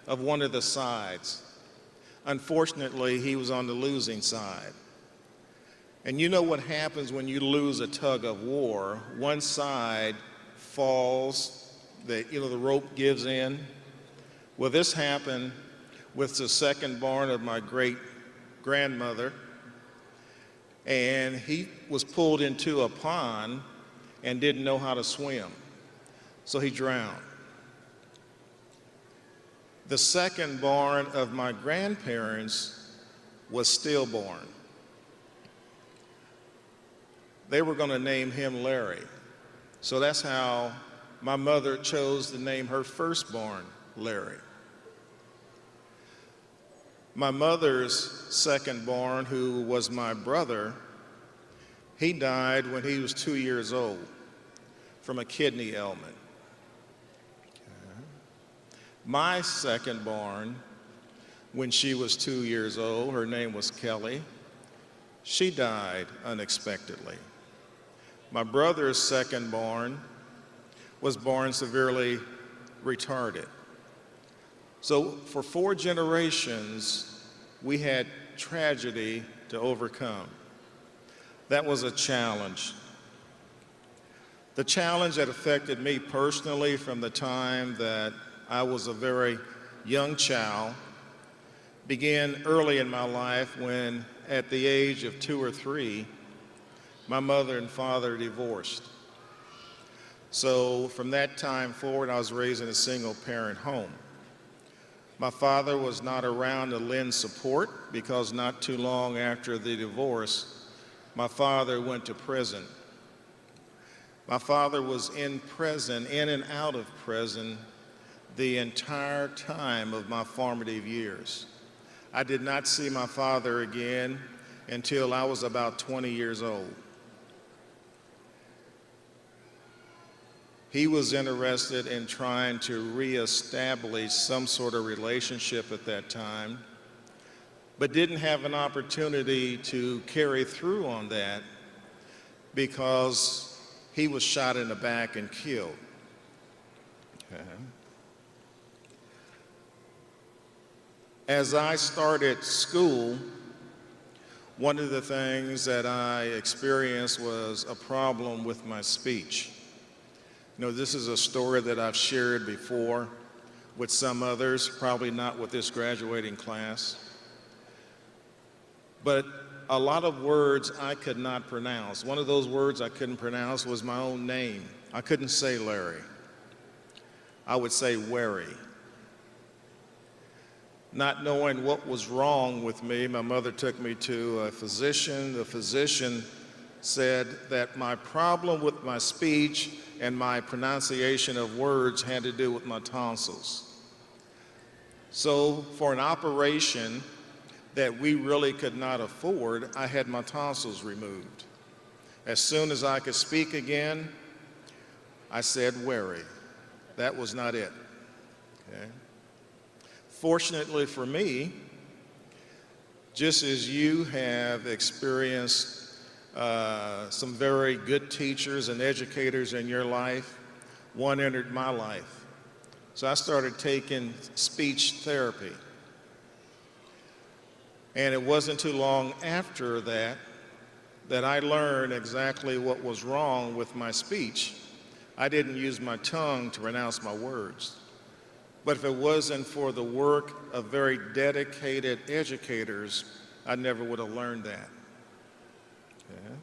of one of the sides. Unfortunately, he was on the losing side. And you know what happens when you lose a tug of war? One side falls, the rope gives in. Well, this happened with the second born of my great-grandmother, and he was pulled into a pond and didn't know how to swim, so he drowned. The second born of my grandparents was stillborn. They were going to name him Larry. So that's how my mother chose to name her firstborn Larry. My mother's secondborn, who was my brother, he died when he was 2 years old from a kidney ailment. My secondborn, when she was 2 years old, her name was Kelly, she died unexpectedly. My brother's secondborn was born severely retarded. So for 4 generations, we had tragedy to overcome. That was a challenge. The challenge that affected me personally from the time that I was a very young child began early in my life when, at the age of 2 or 3, my mother and father divorced. So from that time forward, I was raised in a single-parent home. My father was not around to lend support because not too long after the divorce, my father went to prison. My father was in prison, in and out of prison, the entire time of my formative years. I did not see my father again until I was about 20 years old. He was interested in trying to reestablish some sort of relationship at that time, but didn't have an opportunity to carry through on that because he was shot in the back and killed. Okay. As I started school, one of the things that I experienced was a problem with my speech. You know, this is a story that I've shared before with some others, probably not with this graduating class. But a lot of words I could not pronounce. One of those words I couldn't pronounce was my own name. I couldn't say Larry. I would say Wary. Not knowing what was wrong with me, my mother took me to a physician. The physician said that my problem with my speech and my pronunciation of words had to do with my tonsils. So for an operation that we really could not afford, I had my tonsils removed. As soon as I could speak again, I said wary. That was not it. Okay? Fortunately for me, just as you have experienced some very good teachers and educators in your life, one entered my life. So I started taking speech therapy. And it wasn't too long after that that I learned exactly what was wrong with my speech. I didn't use my tongue to pronounce my words. But if it wasn't for the work of very dedicated educators, I never would have learned that. Okay.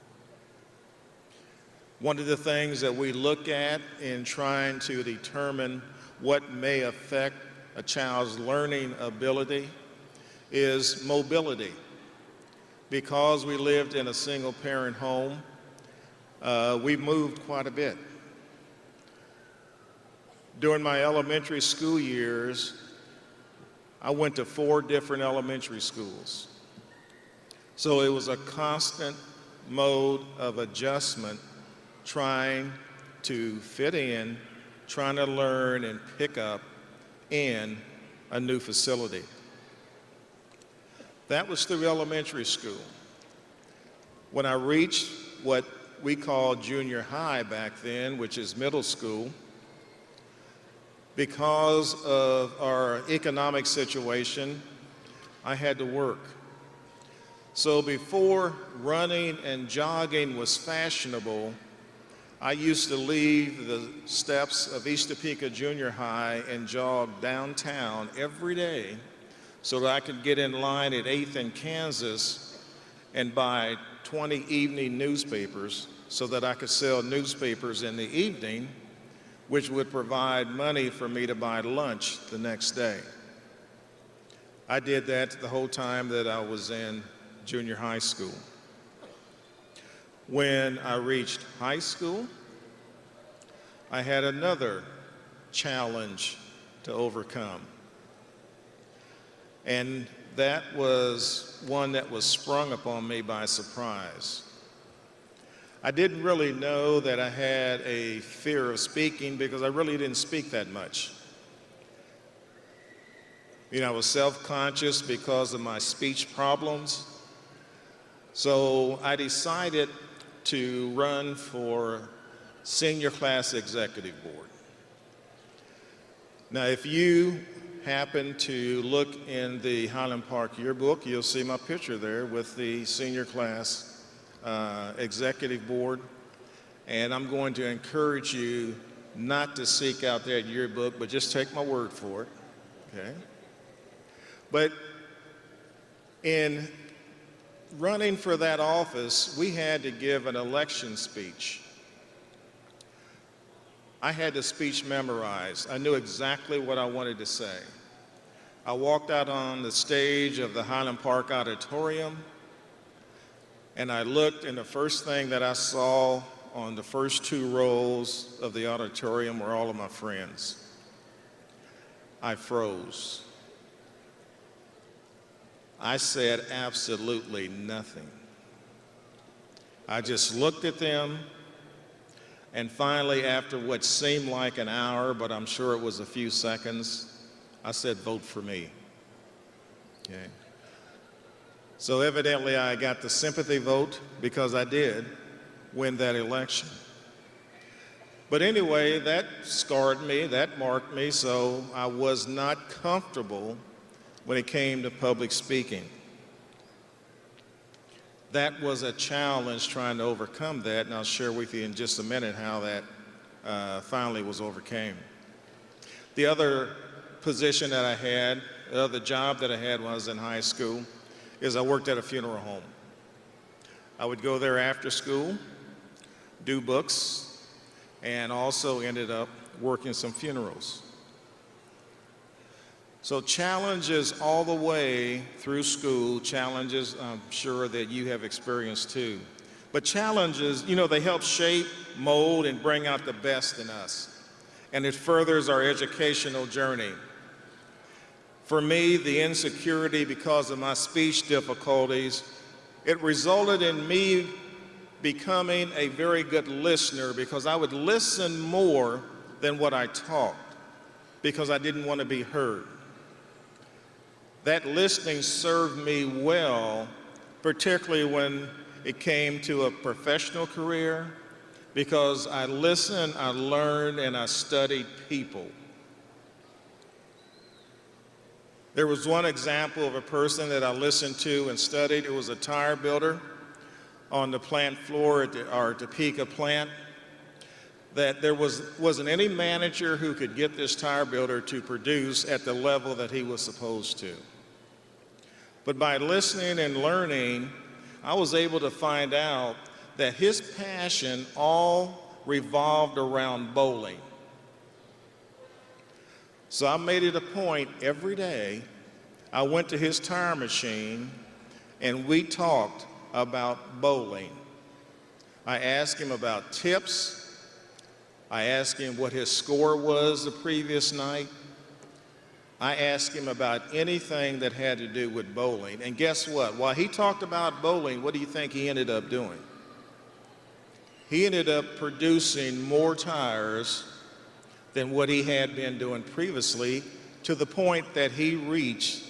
One of the things that we look at in trying to determine what may affect a child's learning ability is mobility. Because we lived in a single-parent home, we moved quite a bit. During my elementary school years, I went to 4 different elementary schools. So it was a constant mode of adjustment, trying to fit in, trying to learn and pick up in a new facility. That was through elementary school. When I reached what we called junior high back then, which is middle school, because of our economic situation, I had to work. So before running and jogging was fashionable, I used to leave the steps of East Topeka Junior High and jog downtown every day so that I could get in line at 8th and Kansas and buy 20 evening newspapers so that I could sell newspapers in the evening, which would provide money for me to buy lunch the next day. I did that the whole time that I was in junior high school. When I reached high school, I had another challenge to overcome. And that was one that was sprung upon me by surprise. I didn't really know that I had a fear of speaking because I really didn't speak that much. You know, I was self-conscious because of my speech problems. So I decided to run for senior class executive board. Now, if you happen to look in the Highland Park yearbook, you'll see my picture there with the senior class executive board. And I'm going to encourage you not to seek out that yearbook, but just take my word for it, okay? But in running for that office, we had to give an election speech. I had the speech memorized. I knew exactly what I wanted to say. I walked out on the stage of the Highland Park Auditorium, and I looked, and the first thing that I saw on the first 2 rows of the auditorium were all of my friends. I froze. I said absolutely nothing. I just looked at them, and finally, after what seemed like an hour, but I'm sure it was a few seconds, I said, vote for me. Okay. So evidently, I got the sympathy vote because I did win that election. But anyway, that scarred me, that marked me, so I was not comfortable when it came to public speaking. That was a challenge trying to overcome that, and I'll share with you in just a minute how that finally was overcame. The other position that I had, the other job that I had when I was in high school, is I worked at a funeral home. I would go there after school, do books, and also ended up working some funerals. So challenges all the way through school, challenges I'm sure that you have experienced too. But challenges, they help shape, mold, and bring out the best in us. And it furthers our educational journey. For me, the insecurity because of my speech difficulties, it resulted in me becoming a very good listener because I would listen more than what I talked because I didn't want to be heard. That listening served me well, particularly when it came to a professional career, because I listened, I learned, and I studied people. There was one example of a person that I listened to and studied. It was a tire builder on the plant floor at our Topeka plant, that there wasn't any manager who could get this tire builder to produce at the level that he was supposed to. But by listening and learning, I was able to find out that his passion all revolved around bowling. So I made it a point every day, I went to his tire machine and we talked about bowling. I asked him about tips. I asked him what his score was the previous night. I asked him about anything that had to do with bowling. And guess what? While he talked about bowling, what do you think he ended up doing? He ended up producing more tires than what he had been doing previously, to the point that he reached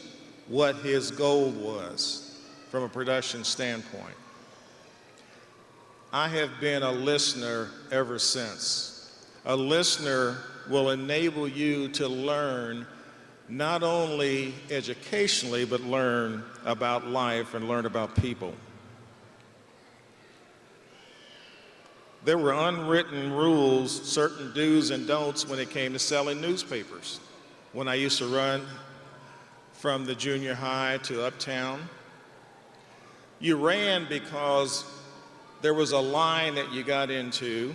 what his goal was from a production standpoint. I have been a listener ever since. A listener will enable you to learn not only educationally, but learn about life and learn about people. There were unwritten rules, certain do's and don'ts when it came to selling newspapers. When I used to run from the junior high to uptown, you ran because there was a line that you got into.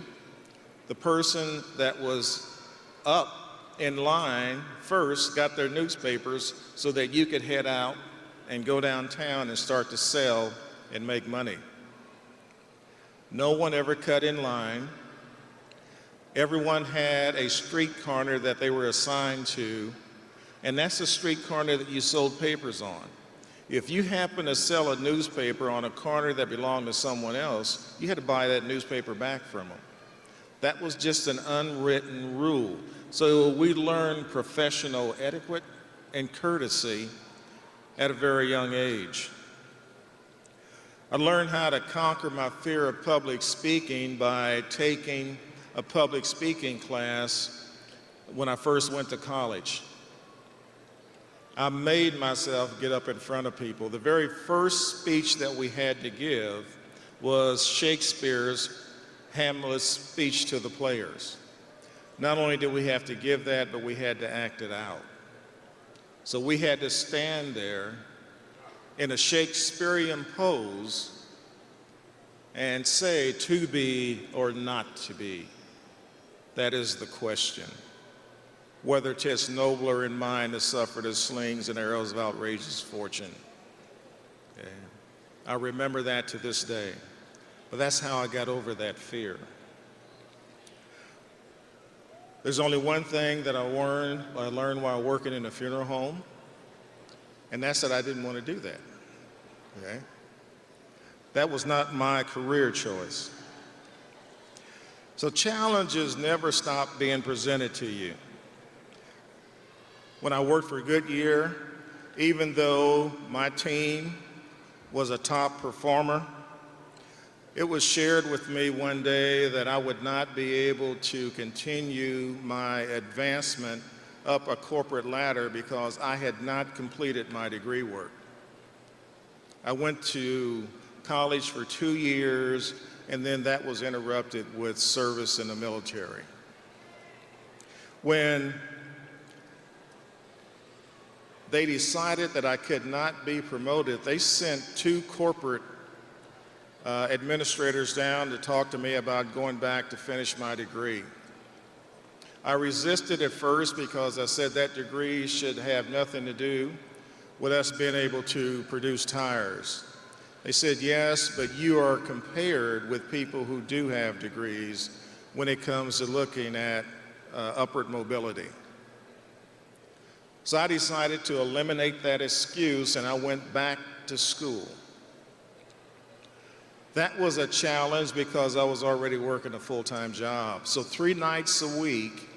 The person that was up in line first got their newspapers so that you could head out and go downtown and start to sell and make money. No one ever cut in line. Everyone had a street corner that they were assigned to, and that's the street corner that you sold papers on. If you happen to sell a newspaper on a corner that belonged to someone else, you had to buy that newspaper back from them. That was just an unwritten rule. So we learned professional etiquette and courtesy at a very young age. I learned how to conquer my fear of public speaking by taking a public speaking class when I first went to college. I made myself get up in front of people. The very first speech that we had to give was Shakespeare's Hamlet's speech to the players. Not only did we have to give that, but we had to act it out. So we had to stand there in a Shakespearean pose and say, to be or not to be. That is the question. Whether 'tis nobler in mind to suffer the slings and arrows of outrageous fortune. Okay. I remember that to this day. But that's how I got over that fear. There's only one thing that I learned while working in a funeral home, and that's that I didn't want to do that. Okay? That was not my career choice. So challenges never stop being presented to you. When I worked for Goodyear, even though my team was a top performer, it was shared with me one day that I would not be able to continue my advancement up a corporate ladder because I had not completed my degree work. I went to college for 2 years, and then that was interrupted with service in the military. When they decided that I could not be promoted, they sent 2 corporate administrators down to talk to me about going back to finish my degree. I resisted at first because I said that degree should have nothing to do with us being able to produce tires. They said, yes, but you are compared with people who do have degrees when it comes to looking at upward mobility. So I decided to eliminate that excuse and I went back to school. That was a challenge because I was already working a full-time job. So 3 nights a week,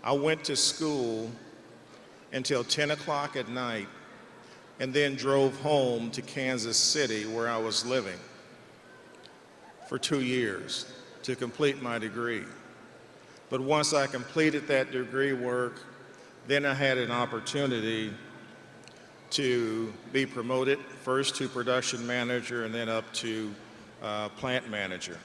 I went to school until 10 o'clock at night and then drove home to Kansas City where I was living for 2 years to complete my degree. But once I completed that degree work, then I had an opportunity to be promoted first to production manager and then up to plant manager.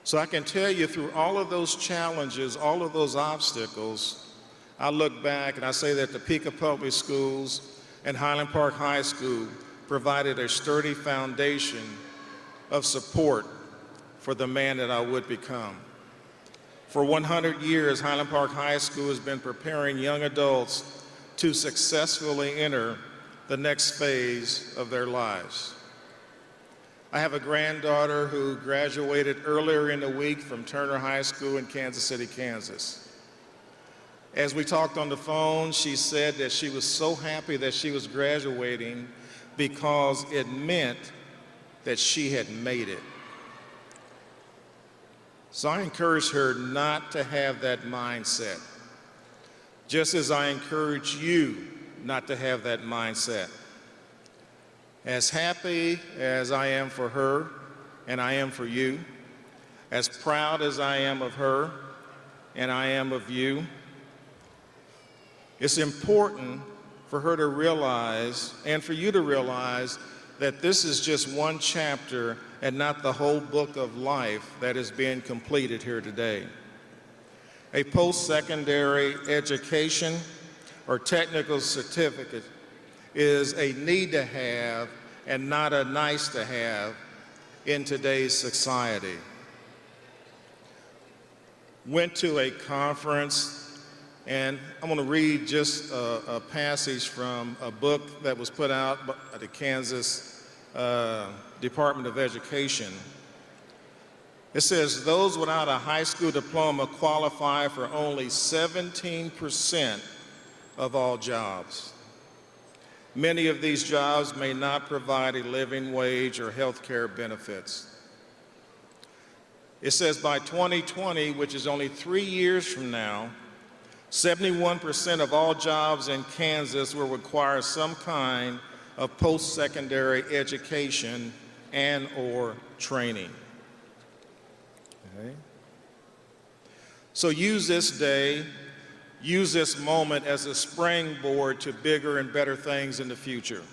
So I can tell you through all of those challenges, all of those obstacles, I look back and I say that Topeka Public Schools and Highland Park High School provided a sturdy foundation of support for the man that I would become. For 100 years, Highland Park High School has been preparing young adults to successfully enter the next phase of their lives. I have a granddaughter who graduated earlier in the week from Turner High School in Kansas City, Kansas. As we talked on the phone, she said that she was so happy that she was graduating because it meant that she had made it. So I encourage her not to have that mindset, just as I encourage you not to have that mindset. As happy as I am for her, and I am for you, as proud as I am of her, and I am of you, it's important for her to realize, and for you to realize, that this is just one chapter and not the whole book of life that is being completed here today. A post-secondary education or technical certificate is a need to have and not a nice to have in today's society. Went to a conference, and I'm going to read just a passage from a book that was put out by the Kansas Department of Education. It says, those without a high school diploma qualify for only 17% of all jobs. Many of these jobs may not provide a living wage or health care benefits. It says by 2020, which is only 3 years from now, 71% of all jobs in Kansas will require some kind of post-secondary education and or training. Okay. So use this day, use this moment as a springboard to bigger and better things in the future.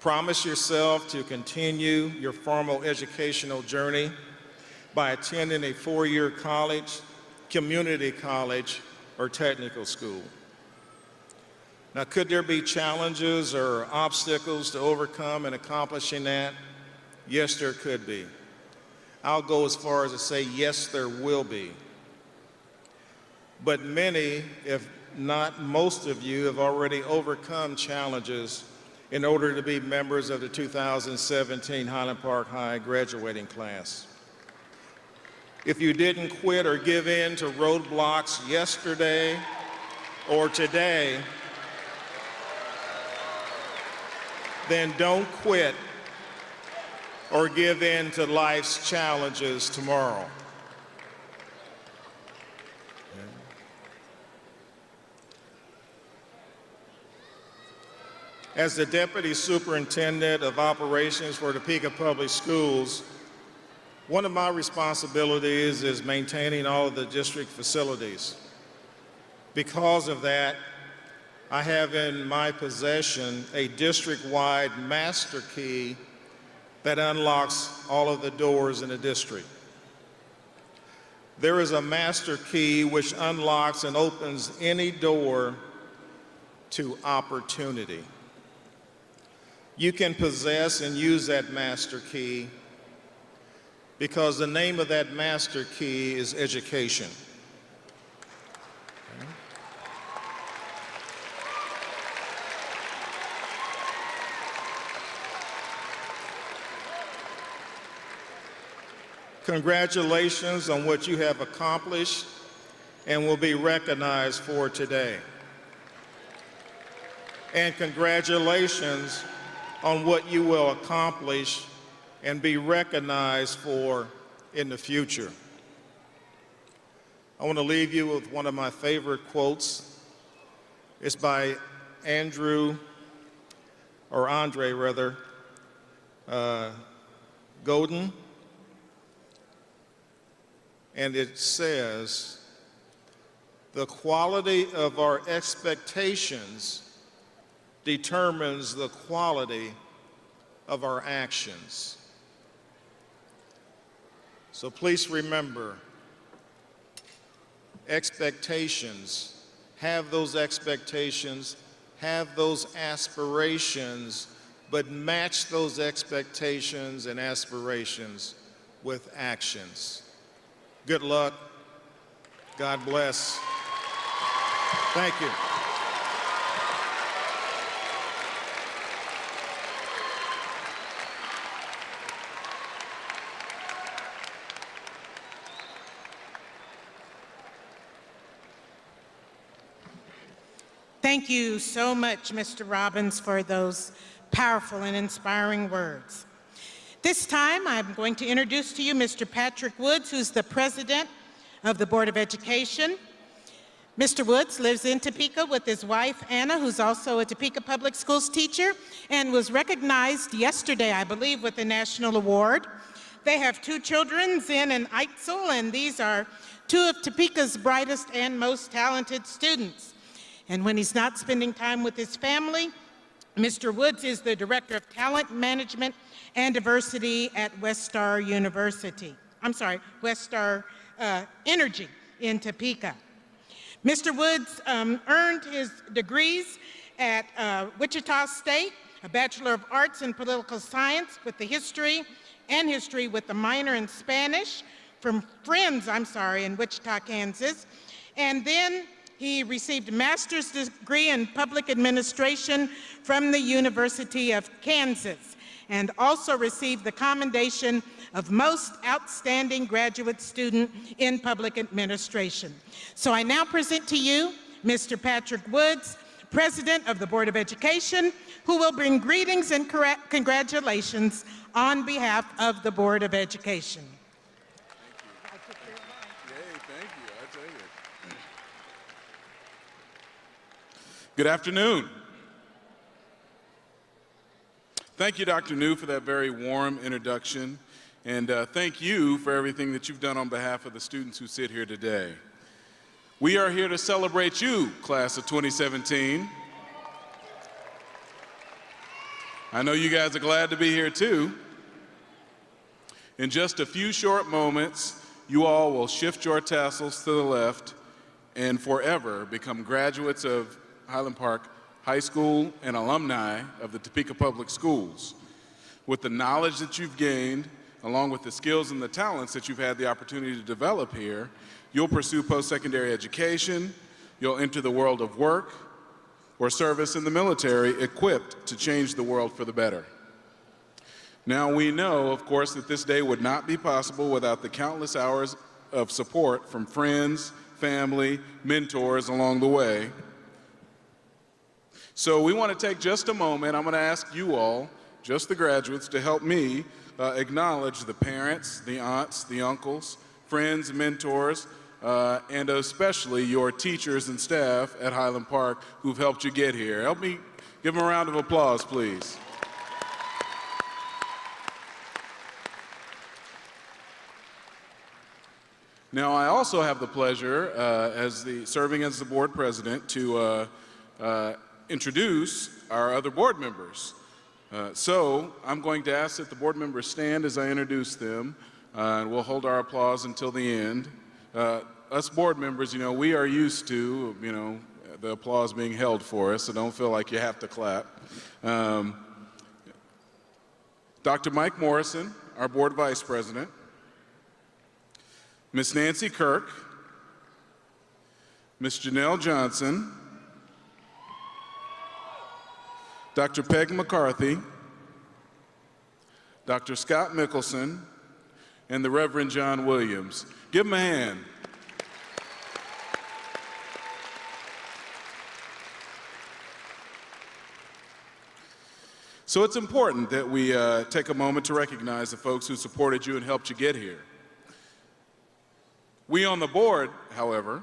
Promise yourself to continue your formal educational journey by attending a 4-year college, community college, or technical school. Now, could there be challenges or obstacles to overcome in accomplishing that? Yes, there could be. I'll go as far as to say, yes, there will be. But many, if not most of you, have already overcome challenges in order to be members of the 2017 Highland Park High graduating class. If you didn't quit or give in to roadblocks yesterday or today, then don't quit or give in to life's challenges tomorrow. As the Deputy Superintendent of Operations for Topeka Public Schools, one of my responsibilities is maintaining all of the district facilities. Because of that, I have in my possession a district-wide master key that unlocks all of the doors in the district. There is a master key which unlocks and opens any door to opportunity. You can possess and use that master key because the name of that master key is education. Congratulations on what you have accomplished and will be recognized for today. And congratulations on what you will accomplish and be recognized for in the future. I want to leave you with one of my favorite quotes. It's by Andre Godin, and it says, "The quality of our expectations determines the quality of our actions." So please remember, expectations, have those expectations, have those aspirations, but match those expectations and aspirations with actions. Good luck. God bless. Thank you. Thank you so much, Mr. Robbins, for those powerful and inspiring words. This time, I'm going to introduce to you Mr. Patrick Woods, who's the president of the Board of Education. Mr. Woods lives in Topeka with his wife, Anna, who's also a Topeka Public Schools teacher and was recognized yesterday, I believe, with a national award. They have 2 children, Zen and Eitzel, and these are 2 of Topeka's brightest and most talented students. And when he's not spending time with his family, Mr. Woods is the Director of Talent Management and Diversity at Westar Energy in Topeka. Mr. Woods earned his degrees at Wichita State, a Bachelor of Arts in Political Science with the history with a minor in Spanish from Friends, in Wichita, Kansas. And then he received a master's degree in public administration from the University of Kansas, and also received the commendation of most outstanding graduate student in public administration. So I now present to you Mr. Patrick Woods, President of the Board of Education, who will bring greetings and congratulations on behalf of the Board of Education. Good afternoon. Thank you, Dr. New, for that very warm introduction, and thank you for everything that you've done on behalf of the students who sit here today. We are here to celebrate you, class of 2017. I know you guys are glad to be here too. In just a few short moments, you all will shift your tassels to the left and forever become graduates of Highland Park High School and alumni of the Topeka Public Schools. With the knowledge that you've gained, along with the skills and the talents that you've had the opportunity to develop here, you'll pursue post-secondary education, you'll enter the world of work, or service in the military equipped to change the world for the better. Now we know, of course, that this day would not be possible without the countless hours of support from friends, family, mentors along the way. So we want to take just a moment. I'm going to ask you all, just the graduates, to help me acknowledge the parents, the aunts, the uncles, friends, mentors, and especially your teachers and staff at Highland Park who've helped you get here. Help me give them a round of applause, please. Now, I also have the pleasure, serving as the board president, to introduce our other board members. So I'm going to ask that the board members stand as I introduce them, and we'll hold our applause until the end. Us board members, we are used to, the applause being held for us, so don't feel like you have to clap. Dr. Mike Morrison, our board vice president. Ms. Nancy Kirk. Ms. Janelle Johnson. Dr. Peg McCarthy, Dr. Scott Mickelson, and the Reverend John Williams. Give them a hand. So it's important that we take a moment to recognize the folks who supported you and helped you get here. We on the board, however,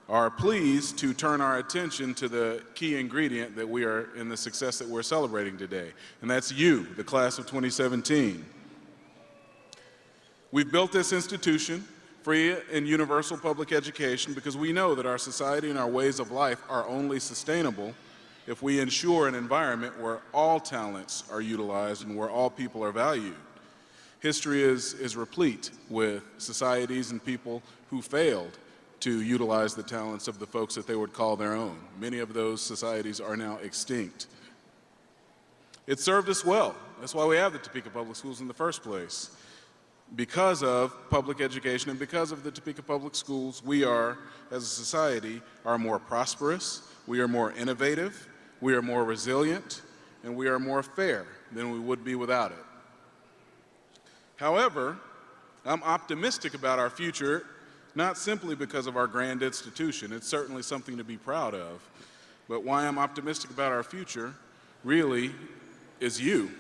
are pleased to turn our attention to the key ingredient that we are in the success that we're celebrating today, and that's you, the class of 2017. We've built this institution, free and universal public education, because we know that our society and our ways of life are only sustainable if we ensure an environment where all talents are utilized and where all people are valued. History is replete with societies and people who failed to utilize the talents of the folks that they would call their own. Many of those societies are now extinct. It served us well. That's why we have the Topeka Public Schools in the first place. Because of public education and because of the Topeka Public Schools, we are, as a society, are more prosperous, we are more innovative, we are more resilient, and we are more fair than we would be without it. However, I'm optimistic about our future, not simply because of our grand institution. It's certainly something to be proud of. But why I'm optimistic about our future really is you.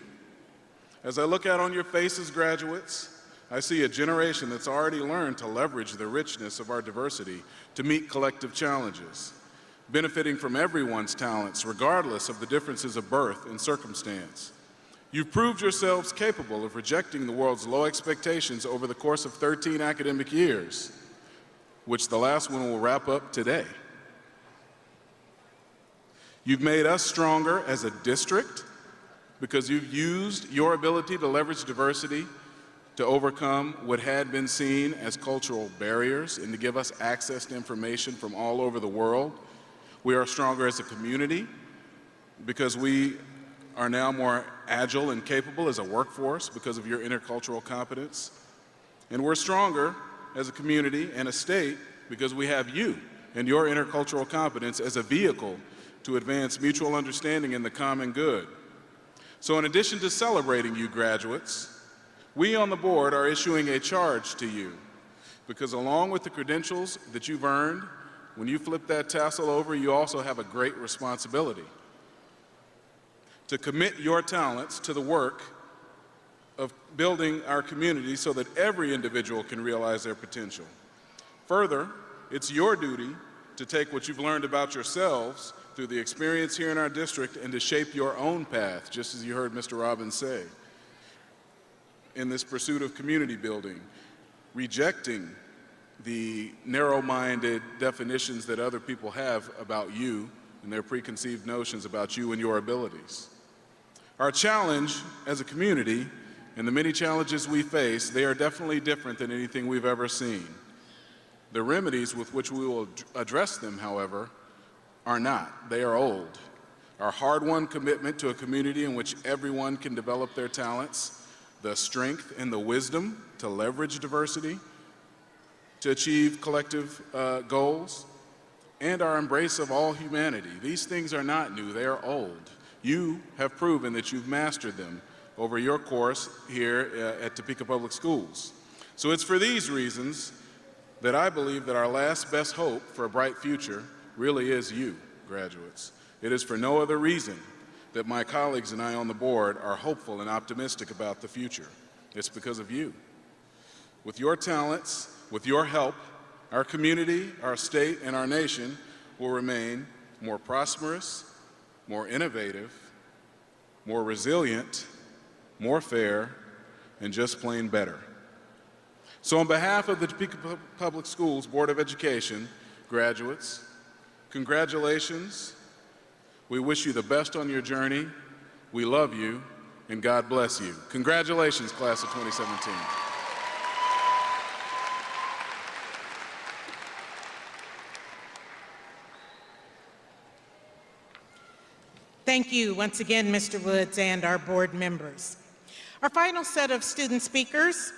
As I look out on your faces, graduates, I see a generation that's already learned to leverage the richness of our diversity to meet collective challenges, benefiting from everyone's talents, regardless of the differences of birth and circumstance. You've proved yourselves capable of rejecting the world's low expectations over the course of 13 academic years, which the last one will wrap up today. You've made us stronger as a district because you've used your ability to leverage diversity to overcome what had been seen as cultural barriers and to give us access to information from all over the world. We are stronger as a community because we are now more agile and capable as a workforce because of your intercultural competence. And we're stronger as a community and a state because we have you and your intercultural competence as a vehicle to advance mutual understanding and the common good. So in addition to celebrating you graduates, we on the board are issuing a charge to you because along with the credentials that you've earned, when you flip that tassel over, you also have a great responsibility to commit your talents to the work of building our community so that every individual can realize their potential. Further, it's your duty to take what you've learned about yourselves through the experience here in our district and to shape your own path, just as you heard Mr. Robbins say, in this pursuit of community building, rejecting the narrow-minded definitions that other people have about you and their preconceived notions about you and your abilities. Our challenge as a community and the many challenges we face, they are definitely different than anything we've ever seen. The remedies with which we will address them, however, are not. They are old. Our hard-won commitment to a community in which everyone can develop their talents, the strength and the wisdom to leverage diversity, to achieve collective goals, and our embrace of all humanity. These things are not new, they are old. You have proven that you've mastered them over your course here at Topeka Public Schools. So it's for these reasons that I believe that our last best hope for a bright future really is you, graduates. It is for no other reason that my colleagues and I on the board are hopeful and optimistic about the future. It's because of you. With your talents, with your help, our community, our state, and our nation will remain more prosperous, more innovative, more resilient, more fair, and just plain better. So on behalf of the Topeka Public Schools Board of Education, graduates, congratulations. We wish you the best on your journey. We love you, and God bless you. Congratulations, class of 2017. Thank you once again, Mr. Woods, and our board members. Our final set of student speakers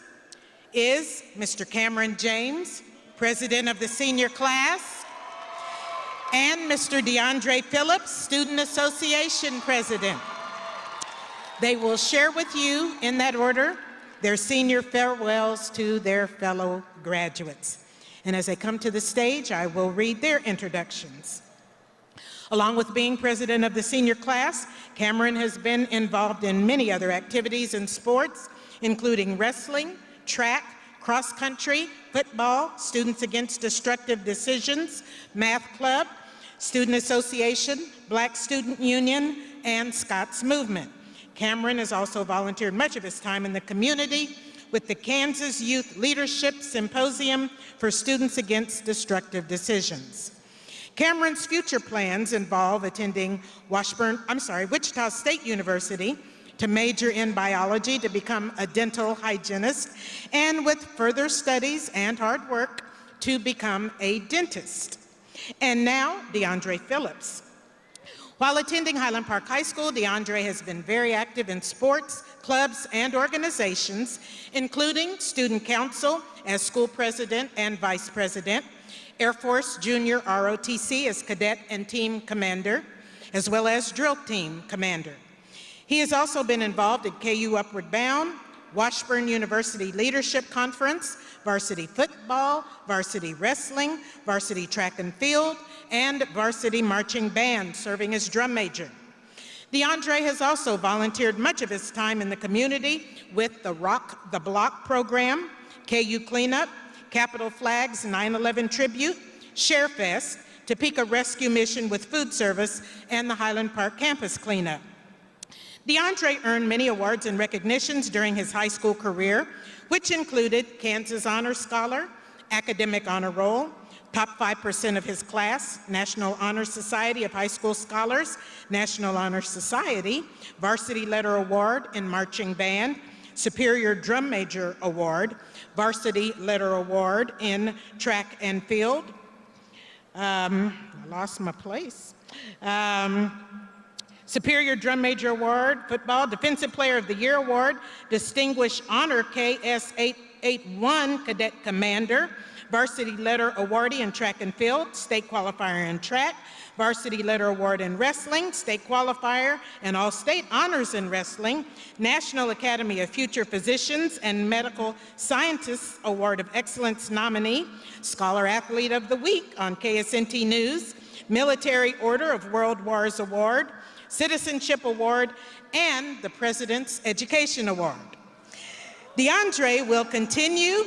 is Mr. Cameron James, president of the senior class, and Mr. DeAndre Phillips, Student Association president. They will share with you, in that order, their senior farewells to their fellow graduates. And as they come to the stage, I will read their introductions. Along with being president of the senior class, Cameron has been involved in many other activities in sports, including wrestling, track, cross country, football, Students Against Destructive Decisions, Math Club, Student Association, Black Student Union, and Scots Movement. Cameron has also volunteered much of his time in the community with the Kansas Youth Leadership Symposium for Students Against Destructive Decisions. Cameron's future plans involve attending Wichita State University to major in biology to become a dental hygienist, and with further studies and hard work to become a dentist. And now, DeAndre Phillips. While attending Highland Park High School, DeAndre has been very active in sports, clubs, and organizations, including Student Council as school president and vice president, Air Force Junior ROTC as cadet and team commander, as well as drill team commander. He has also been involved at KU Upward Bound, Washburn University Leadership Conference, varsity football, varsity wrestling, varsity track and field, and varsity marching band, serving as drum major. DeAndre has also volunteered much of his time in the community with the Rock the Block program, KU Cleanup, Capitol Flags 9/11 Tribute, ShareFest, Topeka Rescue Mission with Food Service, and the Highland Park Campus Cleanup. DeAndre earned many awards and recognitions during his high school career, which included Kansas Honor Scholar, Academic Honor Roll, top 5% of his class, National Honor Society of High School Scholars, National Honor Society, Varsity Letter Award in Marching Band, Superior Drum Major Award, Varsity Letter Award in Track and Field. I lost my place. Superior Drum Major Award, Football, Defensive Player of the Year Award, Distinguished Honor KS 881 Cadet Commander, Varsity Letter Awardee in Track and Field, State Qualifier in Track, Varsity Letter Award in Wrestling, State Qualifier, and All-State Honors in Wrestling, National Academy of Future Physicians and Medical Scientists Award of Excellence nominee, Scholar Athlete of the Week on KSNT News, Military Order of World Wars Award, Citizenship Award, and the President's Education Award. DeAndre will continue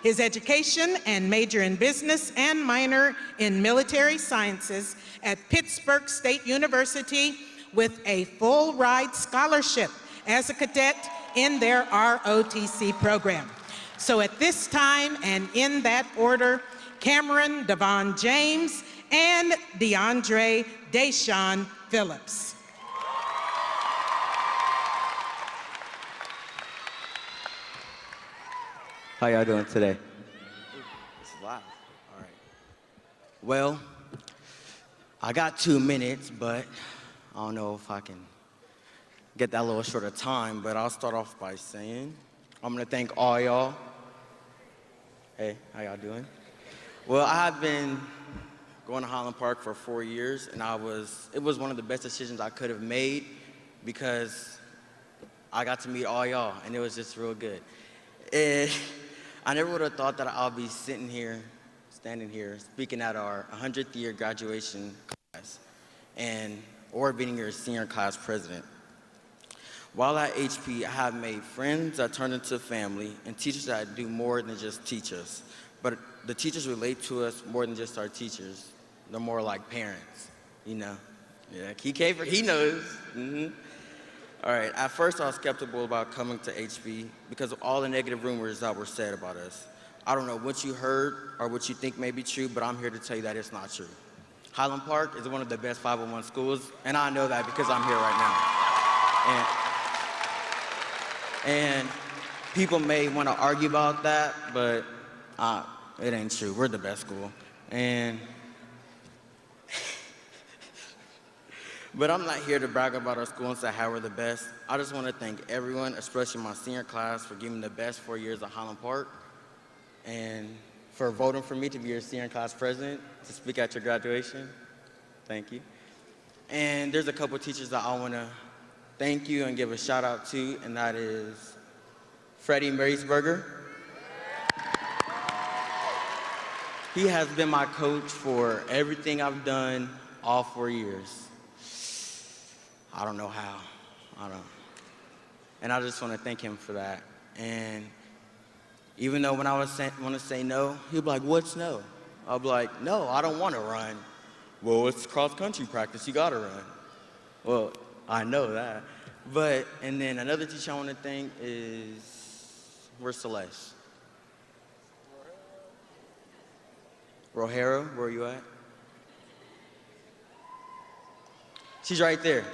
his education and major in business and minor in military sciences at Pittsburgh State University with a full ride scholarship as a cadet in their ROTC program. So at this time and in that order, Cameron Devon James and DeAndre Deshawn Phillips. How y'all doing today? This is live. All right. Well, I got 2 minutes, but I don't know if I can get that little short of time, but I'll start off by saying I'm gonna thank all y'all. Hey, how y'all doing? Well, I have been going to Highland Park for 4 years, and it was one of the best decisions I could have made because I got to meet all y'all, and it was just real good. I never would have thought that I'll be standing here, speaking at our 100th year graduation class, or being your senior class president. While at HP, I have made friends that turned into family and teachers that do more than just teach us. But the teachers relate to us more than just our teachers. They're more like parents, you know? Yeah, he knows. All right, at first I was skeptical about coming to HB because of all the negative rumors that were said about us. I don't know what you heard or what you think may be true, but I'm here to tell you that it's not true. Highland Park is one of the best 501 schools, and I know that because I'm here right now. And people may want to argue about that, but it ain't true. We're the best school. But I'm not here to brag about our school and say how we're the best. I just want to thank everyone, especially my senior class, for giving me the best 4 years at Highland Park and for voting for me to be your senior class president to speak at your graduation. Thank you. And there's a couple teachers that I want to thank you and give a shout out to, and that is Freddie Marisberger. He has been my coach for everything I've done all 4 years. I don't know how. I don't. And I just want to thank him for that. And even though when I want to say no, he'll be like, "What's no?" I'll be like, "No, I don't want to run." "Well, it's cross-country practice. You got to run." Well, I know that. But, and then another teacher I want to thank is, where's Celeste? Rohera, where are you at? She's right there.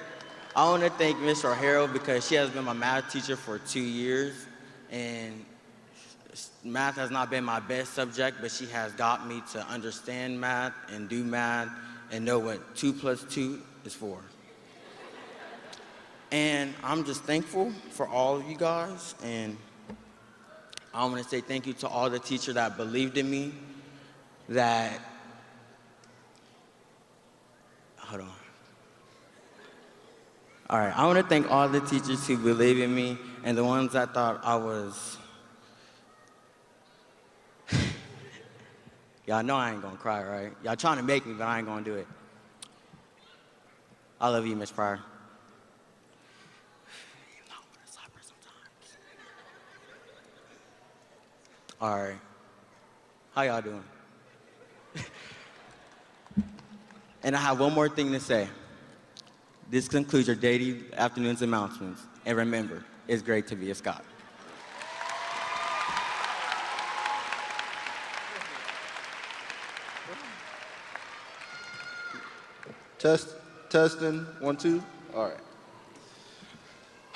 I want to thank Miss Rohera because she has been my math teacher for 2 years, and math has not been my best subject, but she has got me to understand math and do math and know what 2 plus 2 is 4. And I'm just thankful for all of you guys, and I want to say thank you to all the teachers that believed in me, hold on. All right, I want to thank all the teachers who believe in me and the ones that thought I was, y'all know I ain't gonna cry, right? Y'all trying to make me, but I ain't gonna do it. I love you, Miss Pryor. Even though I want to slap her sometimes. All right, how y'all doing? And I have one more thing to say. This concludes your daily afternoon's announcements. And remember, it's great to be a Scot. Testing, 1, 2. All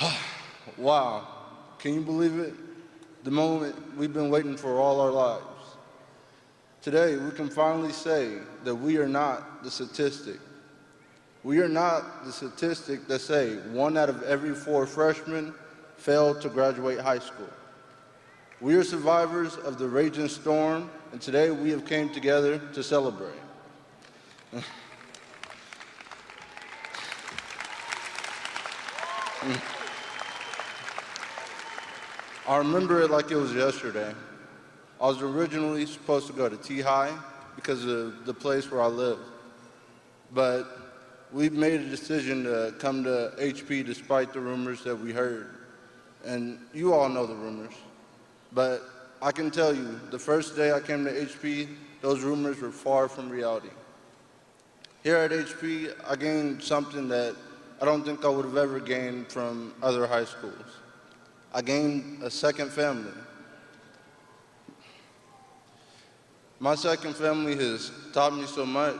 right. Wow. Can you believe it? The moment we've been waiting for all our lives. Today, we can finally say that we are not the statistic. We are not the statistic that say 1 out of every 4 freshmen failed to graduate high school. We are survivors of the raging storm, and today we have came together to celebrate. I remember it like it was yesterday. I was originally supposed to go to T-High because of the place where I live. But we've made a decision to come to HP despite the rumors that we heard. And you all know the rumors. But I can tell you, the first day I came to HP, those rumors were far from reality. Here at HP, I gained something that I don't think I would have ever gained from other high schools. I gained a second family. My second family has taught me so much.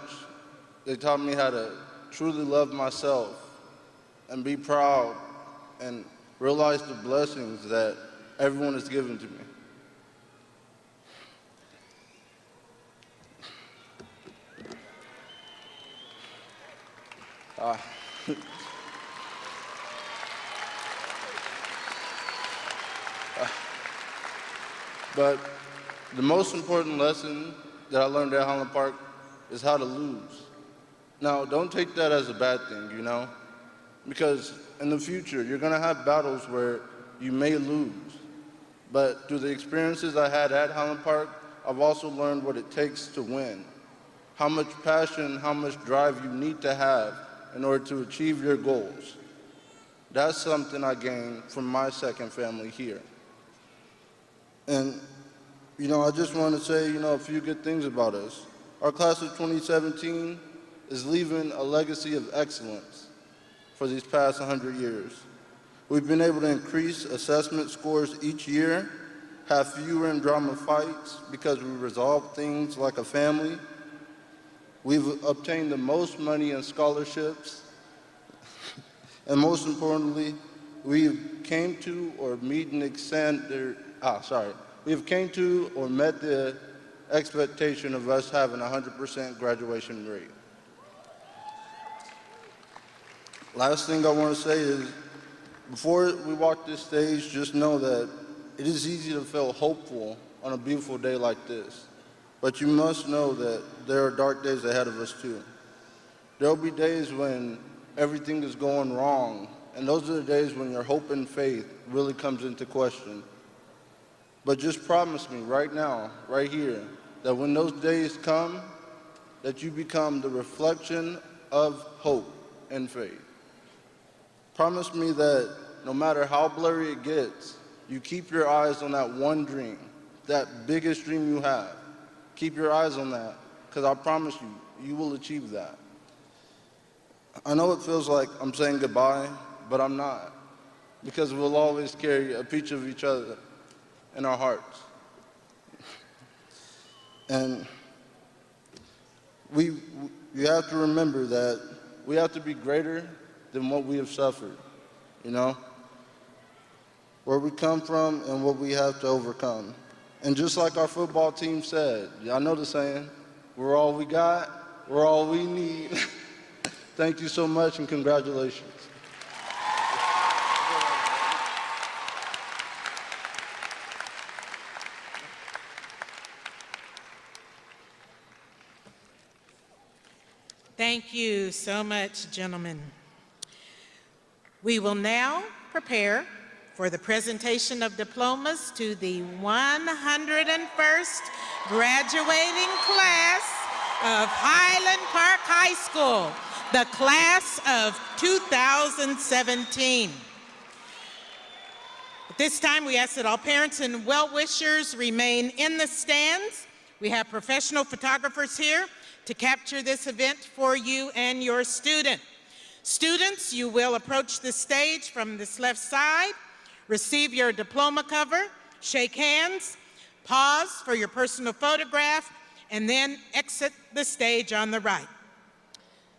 They taught me how to truly love myself and be proud and realize the blessings that everyone has given to me. But the most important lesson that I learned at Highland Park is how to lose. Now, don't take that as a bad thing, you know? Because in the future, you're gonna have battles where you may lose. But through the experiences I had at Highland Park, I've also learned what it takes to win. How much passion, how much drive you need to have in order to achieve your goals. That's something I gained from my second family here. And, you know, I just want to say, you know, a few good things about us. Our class of 2017 is leaving a legacy of excellence for these past 100 years. We've been able to increase assessment scores each year, have fewer and drama fights because we resolve things like a family. We've obtained the most money in scholarships. And most importantly, we came to or meet an we have came to or met the expectation of us having a 100% graduation rate. Last thing I want to say is, before we walk this stage, just know that it is easy to feel hopeful on a beautiful day like this. But you must know that there are dark days ahead of us too. There'll be days when everything is going wrong, and those are the days when your hope and faith really comes into question. But just promise me right now, right here, that when those days come, that you become the reflection of hope and faith. Promise me that no matter how blurry it gets, you keep your eyes on that one dream, that biggest dream you have. Keep your eyes on that, because I promise you, you will achieve that. I know it feels like I'm saying goodbye, but I'm not, because we'll always carry a piece of each other in our hearts. And you have to remember that we have to be greater than what we have suffered, you know? Where we come from and what we have to overcome. And just like our football team said, y'all know the saying, we're all we got, we're all we need. Thank you so much and congratulations. Thank you so much, gentlemen. We will now prepare for the presentation of diplomas to the 101st graduating class of Highland Park High School, the class of 2017. At this time, we ask that all parents and well-wishers remain in the stands. We have professional photographers here to capture this event for you and your student. Students, you will approach the stage from this left side, receive your diploma cover, shake hands, pause for your personal photograph, and then exit the stage on the right.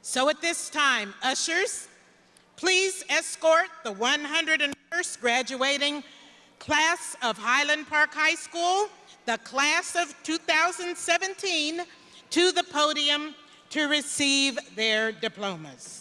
So at this time, ushers, please escort the 101st graduating class of Highland Park High School, the class of 2017, to the podium to receive their diplomas.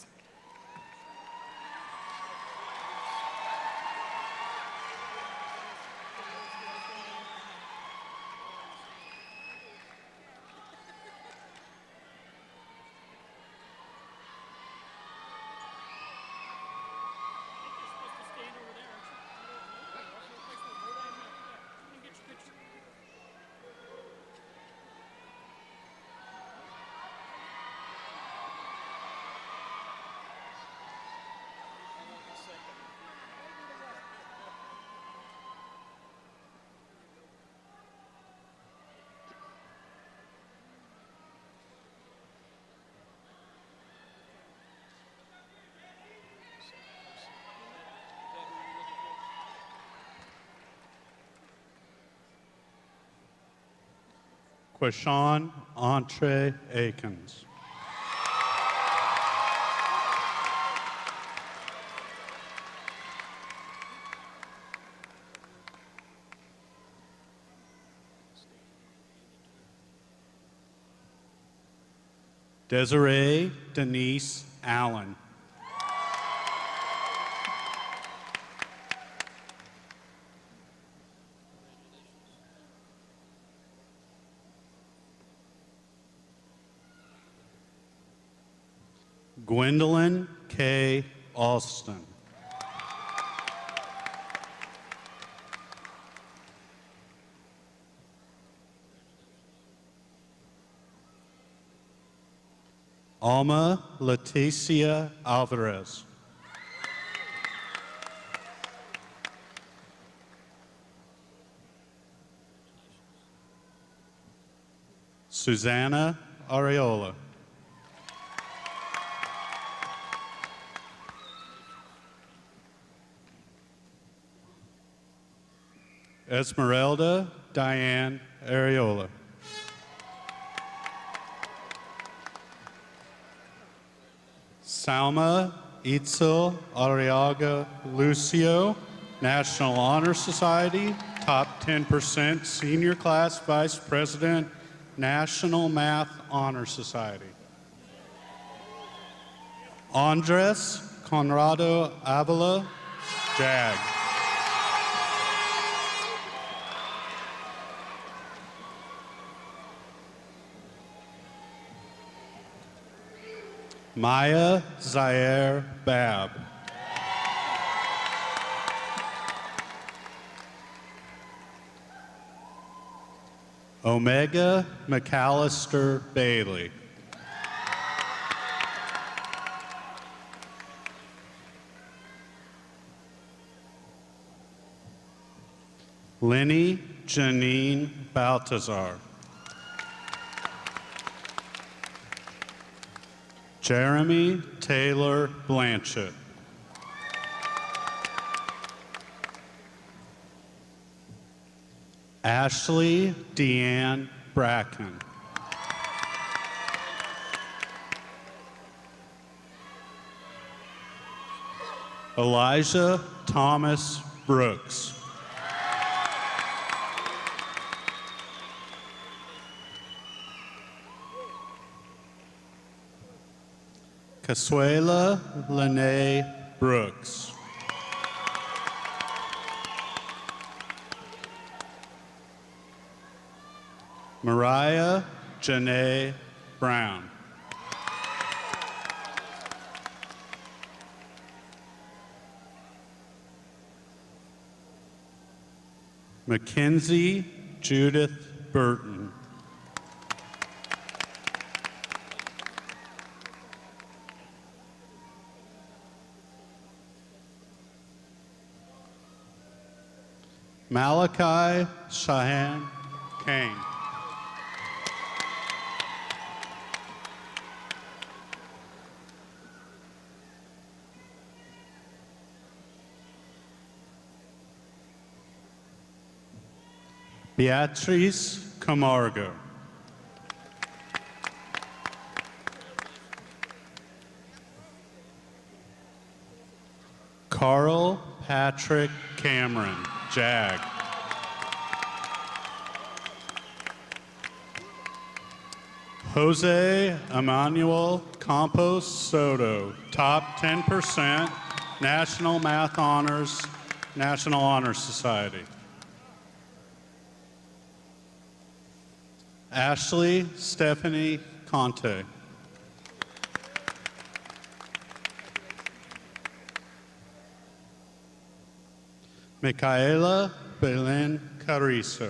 Quashawn Entre Akins. Desiree Denise Allen. Gwendolyn K. Alston. Alma Leticia Alvarez. Susanna Areola. Esmeralda Diane Areola. Salma Itzel Arriaga Lucio, National Honor Society, top 10% senior class vice president, National Math Honor Society. Andres Conrado Avila, JAG. Maya Zaire Bab. Omega McAllister Bailey. Lenny Janine Baltazar. Jeremy Taylor Blanchett. Ashley Deanne Bracken. Elijah Thomas Brooks. Casuela Lene Brooks. Mariah Janae Brown. Mackenzie Judith Burton. Malachi Shahan Kane. Beatrice Camargo. Carl Patrick Cameron, JAG. Jose Emmanuel Campos Soto, top 10%, National Math Honors, National Honor Society. Ashley Stephanie Conte. Micaela Belen Carrizo.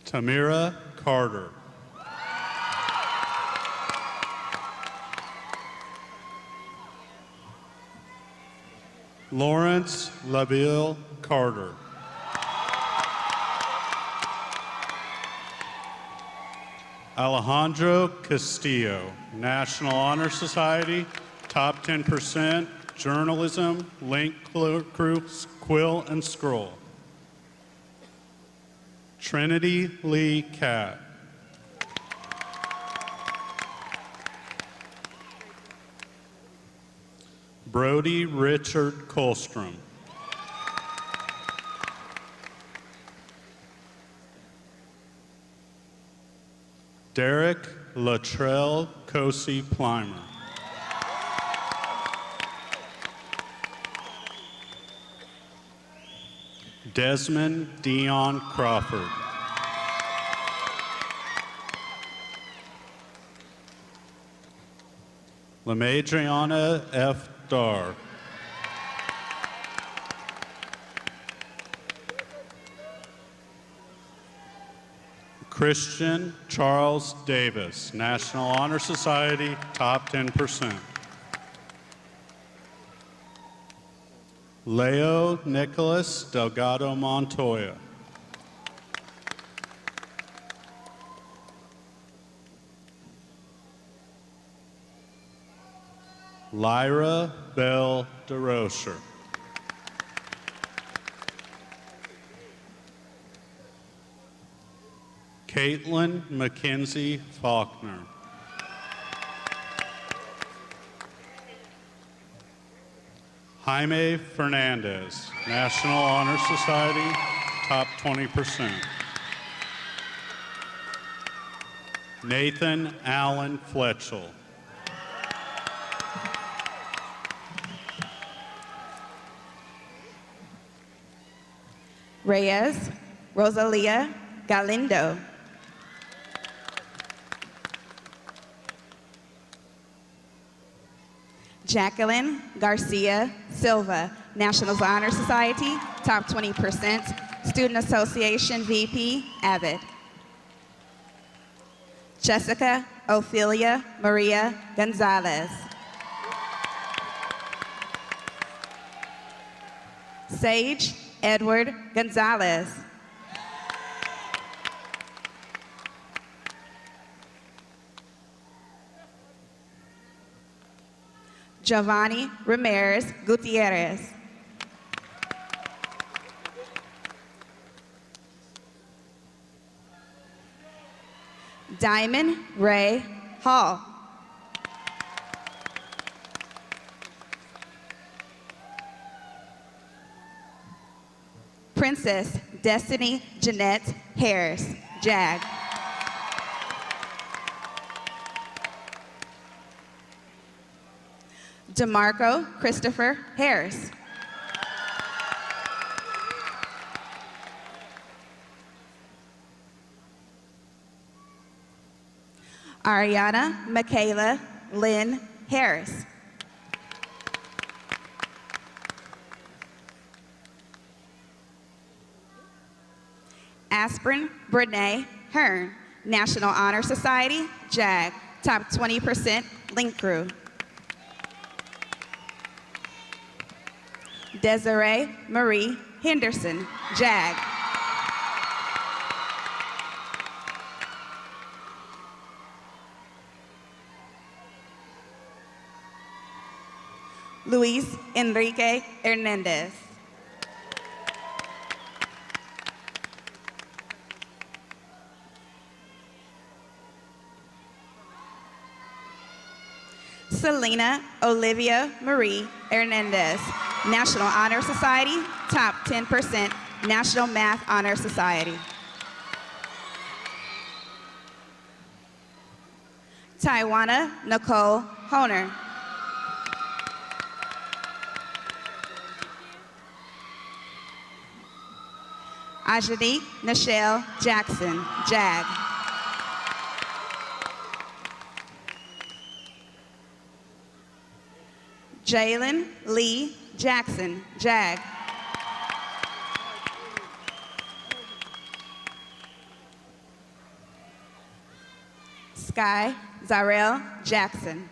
Tamira Carter. Lawrence Labille Carter. Alejandro Castillo, National Honor Society, top 10%, journalism, link crew, quill and scroll. Trinity Lee Catt. Brody Richard Colstrom. Derek Latrell Cosi Plimer. Desmond Dion Crawford. LaMadriana F. Dar. Christian Charles Davis, National Honor Society, top 10%. Leo Nicholas Delgado Montoya. Lyra Bell DeRocher. Caitlin Mackenzie Faulkner. Jaime Fernandez, National Honor Society, top 20%. Nathan Allen Fletchell. Reyes Rosalia Galindo. Jacqueline Garcia Silva, National Honor Society, top 20%, Student Association VP, Avid. Jessica Ophelia Maria Gonzalez. Sage Edward Gonzalez. Giovanni Ramirez Gutierrez. Diamond Ray Hall. Princess Destiny Jeanette Harris, JAG. DeMarco Christopher Harris. Ariana Michaela Lynn Harris. Aspirin Brene Hearn, National Honor Society, JAG, top 20% link crew. Desiree Marie Henderson, JAG. Luis Enrique Hernandez. Selena Olivia Marie Hernandez, National Honor Society, top 10%, National Math Honor Society. Taiwana Nicole Honer. Ajanique Nichelle Jackson, JAG. Jalen Lee Jackson, JAG. Sky Zarel Jackson.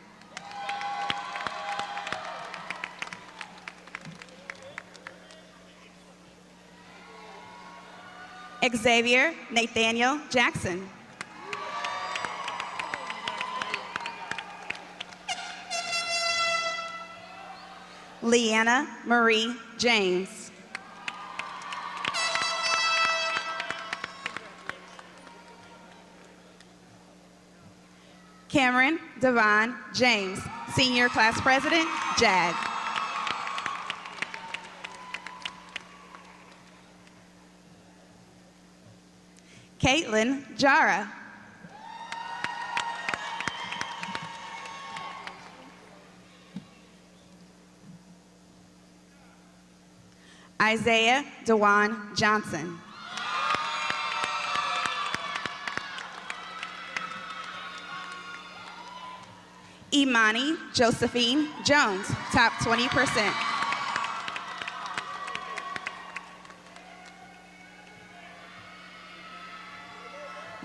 Xavier Nathaniel Jackson. Leanna Marie James. Cameron Devon James, Senior Class President, JAG. Caitlin Jara. Isaiah Dewan Johnson. Imani Josephine Jones, top 20%.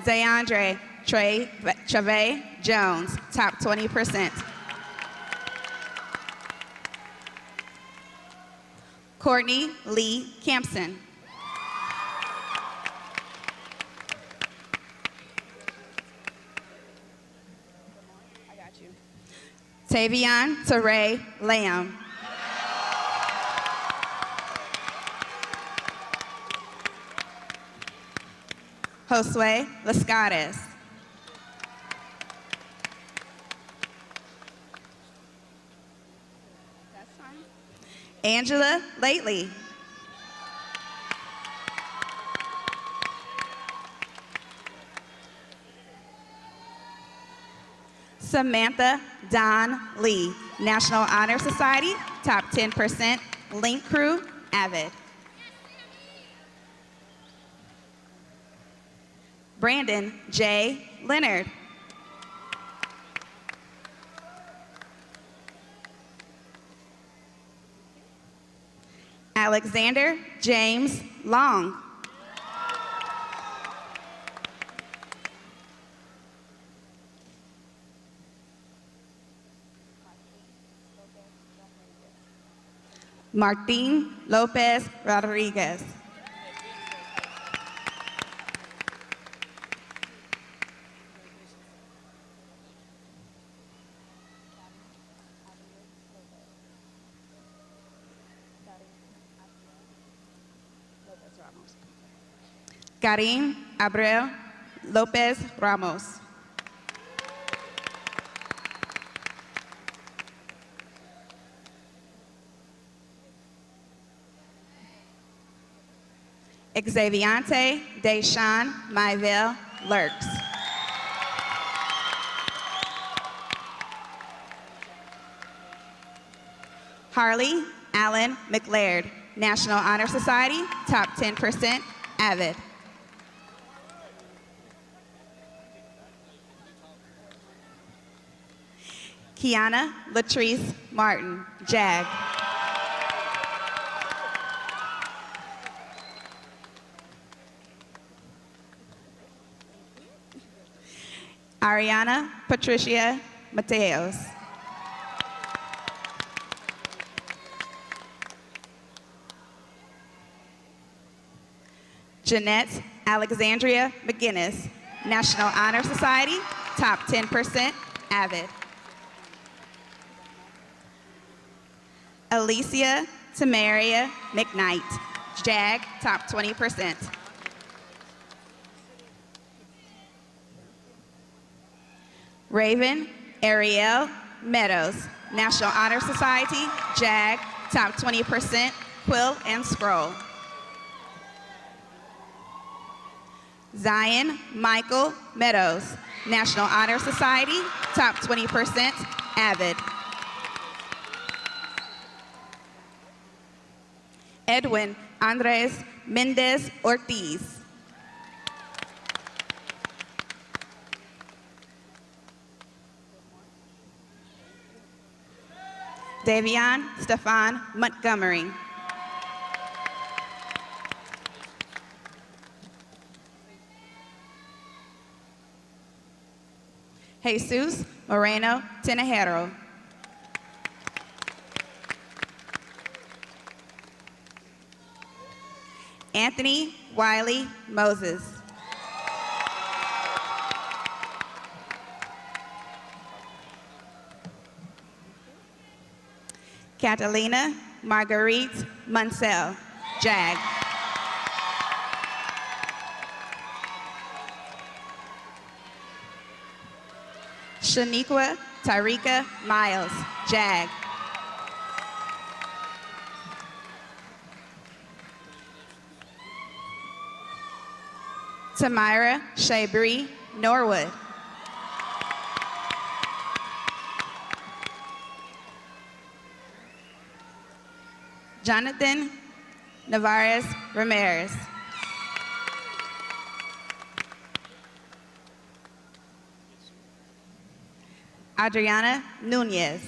Zayandre Treve Jones, top 20%. Courtney Lee Campson. Tavion Teray Lamb. Josue Lascares. Angela Lately. Samantha Don Lee, National Honor Society, top 10%, Link Crew, Avid. Brandon J. Leonard. Alexander James Long. Martin Lopez Rodriguez. Karim Abreu Lopez Ramos. Xaviante Deshawn Myville Lurks. Harley Allen McLaird, National Honor Society, top 10%, avid. Kiana Latrice Martin, JAG. Ariana Patricia Mateos. Jeanette Alexandria McGinnis, National Honor Society, top 10%, avid. Alicia Tamaria McKnight, JAG, top 20%. Raven Ariel Meadows, National Honor Society, JAG, top 20%, quill and scroll. Zion Michael Meadows, National Honor Society, top 20%, avid. Edwin Andres Mendez Ortiz. Davion Stefan Montgomery. Jesus Moreno Tinajero. Anthony Wiley Moses. Catalina Marguerite Munsell, JAG. Shaniqua Tarika Miles, JAG. Tamira Shabri Norwood. Jonathan Navarez Ramirez. Adriana Nunez.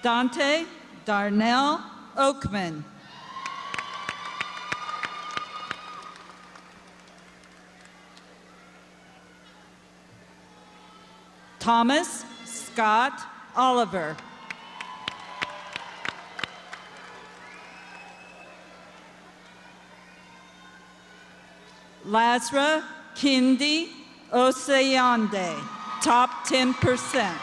Dante Darnell Oakman. Thomas Scott Oliver. Lazra Kindi Oseyande, top 10%.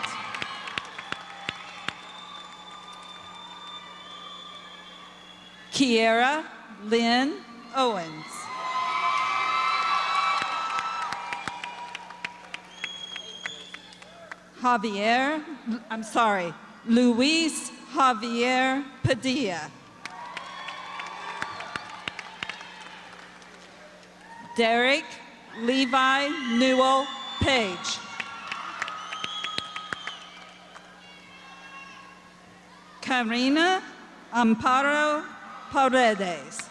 Kiera Lynn Owens. Luis Javier Padilla. Derek Levi Newell Page. Karina Amparo Paredes.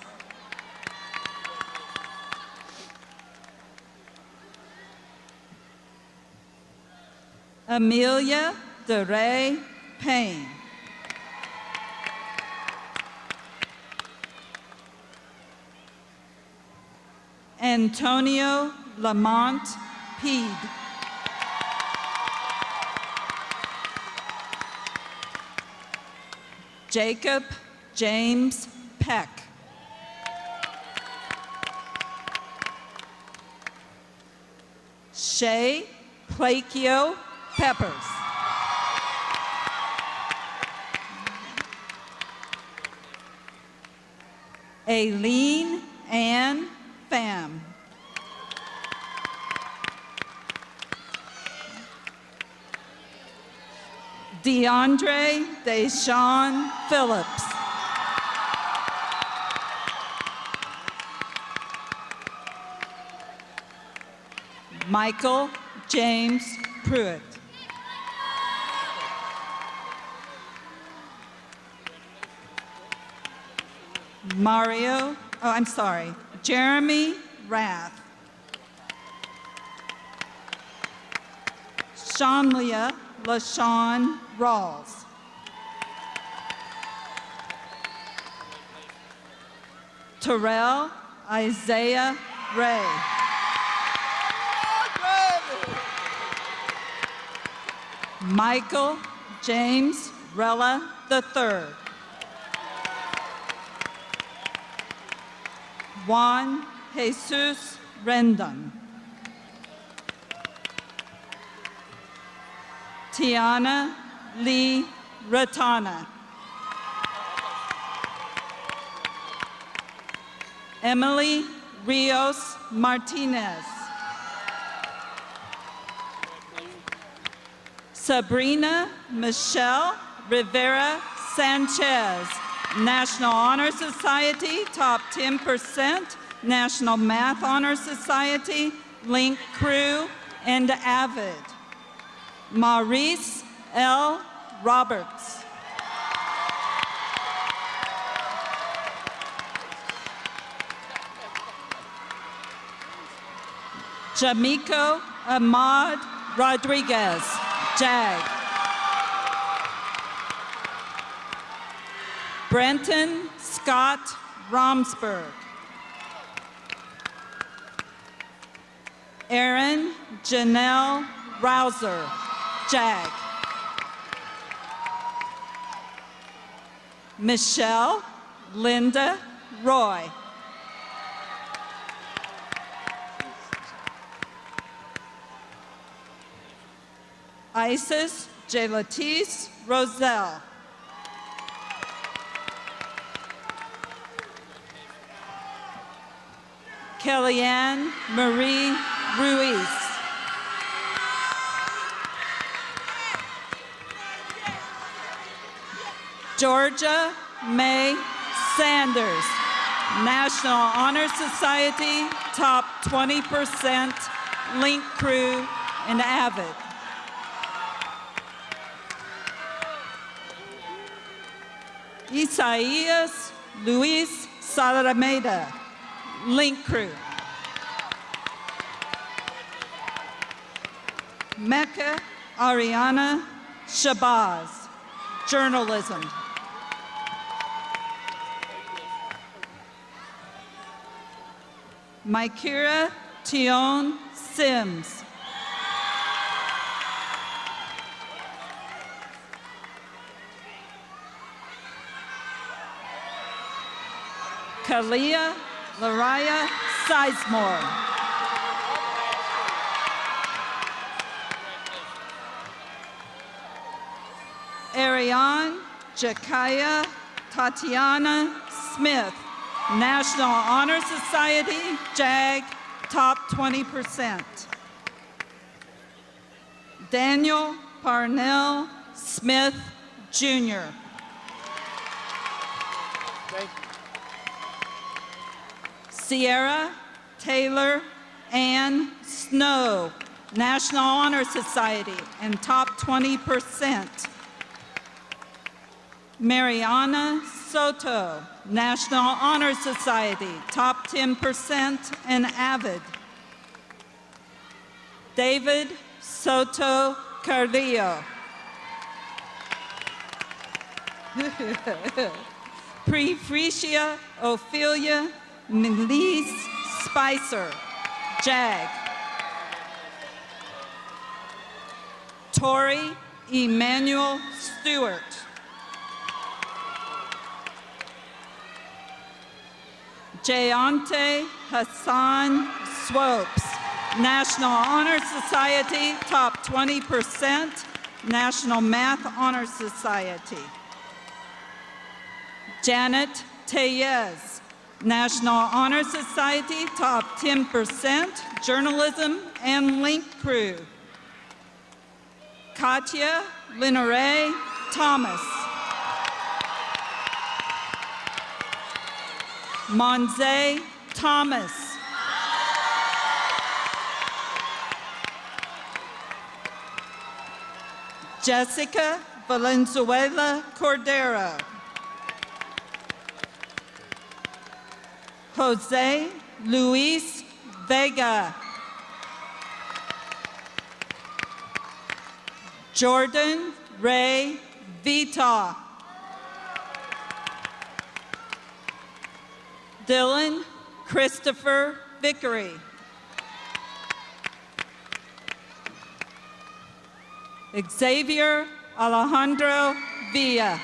Amelia DeRay Payne. Antonio Lamont Peed. Jacob James Peck. Shay Plaquio Peppers. Aileen Ann Pham. DeAndre Deshawn Phillips. Michael James Pruitt. Jeremy Rath. Shanlia LaShawn Rawls. Terrell Isaiah Ray. Michael James Rella III. Juan Jesus Rendon. Tiana Lee Ratana. Emily Rios Martinez. Sabrina Michelle Rivera Sanchez, National Honor Society, top 10%, National Math Honor Society, Link Crew, and Avid. Maurice L. Roberts. Jamiko Ahmad Rodriguez, JAG. Brenton Scott Romsberg. Erin Janelle Rouser, JAG. Michelle Linda Roy. Isis J. Roselle. Kellyanne Marie Ruiz. Georgia May Sanders, National Honor Society, top 20%, Link Crew, and Avid. Isaias Luis Salarameda, Link Crew. Mecca Ariana Shabazz, Journalism. Mykira Tion Sims. Kalia Laraya Sizemore. Ariane Jakaya Tatiana Smith, National Honor Society, JAG, top 20%. Daniel Parnell Smith, Jr. Sierra Taylor Ann Snow, National Honor Society, and top 20%. Mariana Soto, National Honor Society, top 10%, and Avid. David Soto Carrillo. Prefrecia Ophelia Melise Spicer, JAG. Tori Emmanuel Stewart. Jayante Hassan Swopes, National Honor Society, top 20%, National Math Honor Society. Janet Tellez, National Honor Society, top 10%, Journalism and Link Crew. Katya Linaray Thomas. Monze Thomas. Jessica Valenzuela Cordero. Jose Luis Vega. Jordan Ray Vita. Dylan Christopher Vickery. Xavier Alejandro Villa.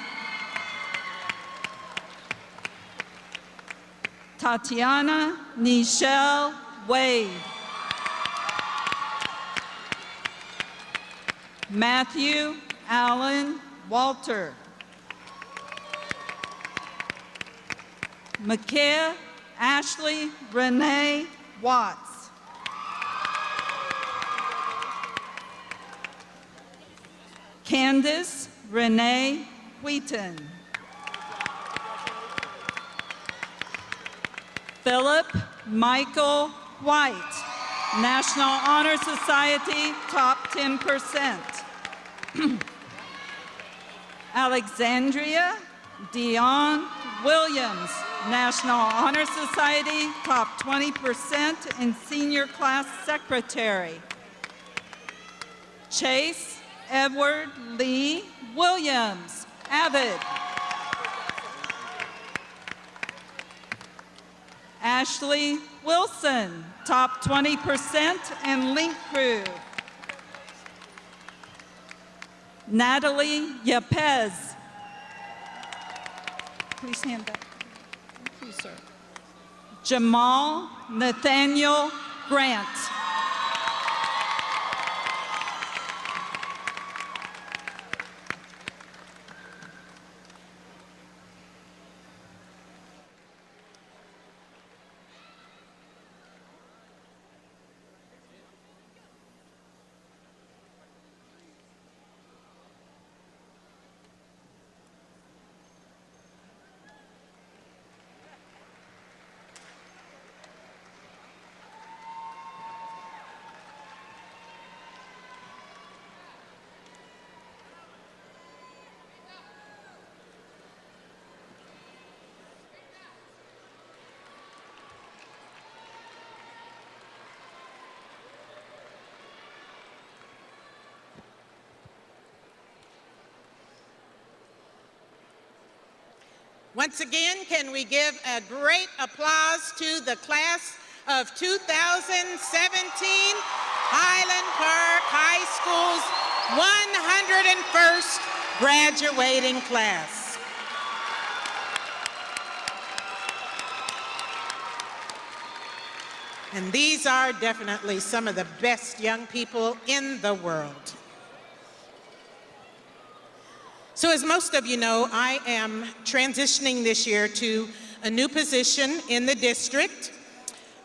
Tatiana Nichelle Wade. Matthew Allen Walter. Micaiah Ashley Renee Watts. Candace Renee Wheaton. Philip Michael White, National Honor Society, top 10%. Alexandria Dion Williams, National Honor Society, top 20% and Senior Class Secretary. Chase Edward Lee Williams, Avid. Ashley Wilson, top 20% and Link Crew. Natalie Yepez. Please stand back. Please, sir. Jamal Nathaniel Grant. Once again, can we give a great applause to the class of 2017 Highland Park High School's 101st graduating class. And these are definitely some of the best young people in the world. So as most of you know, I am transitioning this year to a new position in the district.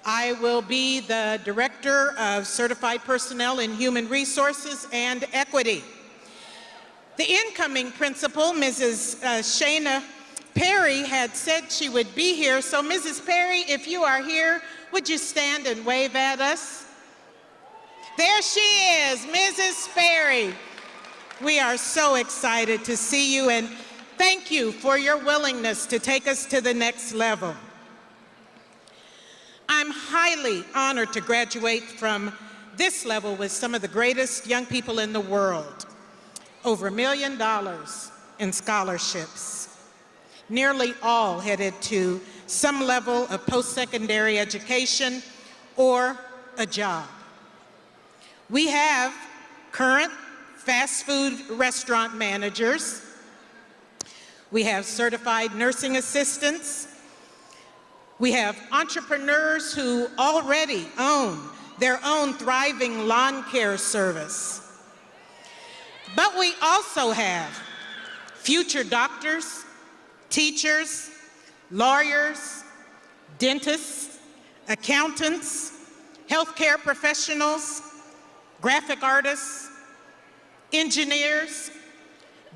I will be the Director of Certified Personnel in Human Resources and Equity. The incoming principal, Mrs. Shana Perry, had said she would be here. So Mrs. Perry, if you are here, would you stand and wave at us? There she is, Mrs. Perry. We are so excited to see you, and thank you for your willingness to take us to the next level. I'm highly honored to graduate from this level with some of the greatest young people in the world. Over $1 million in scholarships. Nearly all headed to some level of post-secondary education or a job. We have current fast food restaurant managers. We have certified nursing assistants. We have entrepreneurs who already own their own thriving lawn care service. But we also have future doctors, teachers, lawyers, dentists, accountants, healthcare professionals, graphic artists, engineers,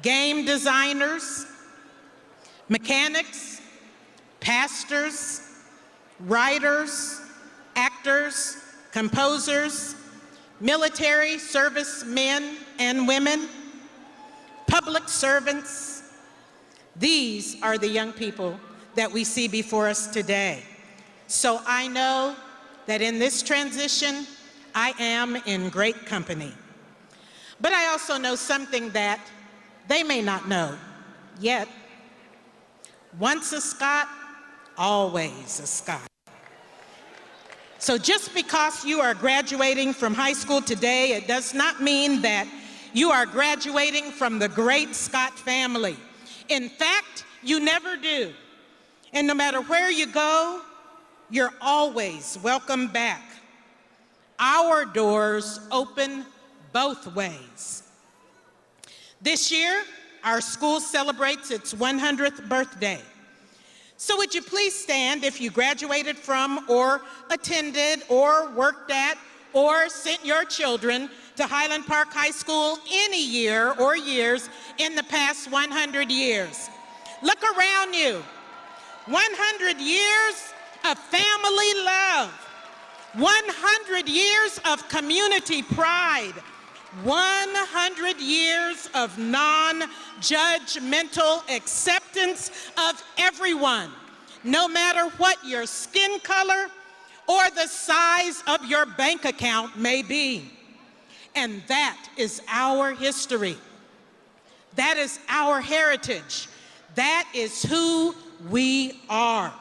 game designers, mechanics, pastors, writers, actors, composers, military service men and women, public servants. These are the young people that we see before us today. So I know that in this transition, I am in great company. But I also know something that they may not know yet. Once a Scot, always a Scot. So just because you are graduating from high school today, it does not mean that you are graduating from the great Scott family. In fact, you never do. And no matter where you go, you're always welcome back. Our doors open both ways. This year, our school celebrates its 100th birthday. So would you please stand if you graduated from or attended or worked at or sent your children to Highland Park High School any year or years in the past 100 years. Look around you. 100 years of family love. 100 years of community pride. 100 years of non-judgmental acceptance of everyone, no matter what your skin color or the size of your bank account may be. And that is our history. That is our heritage. That is who we are.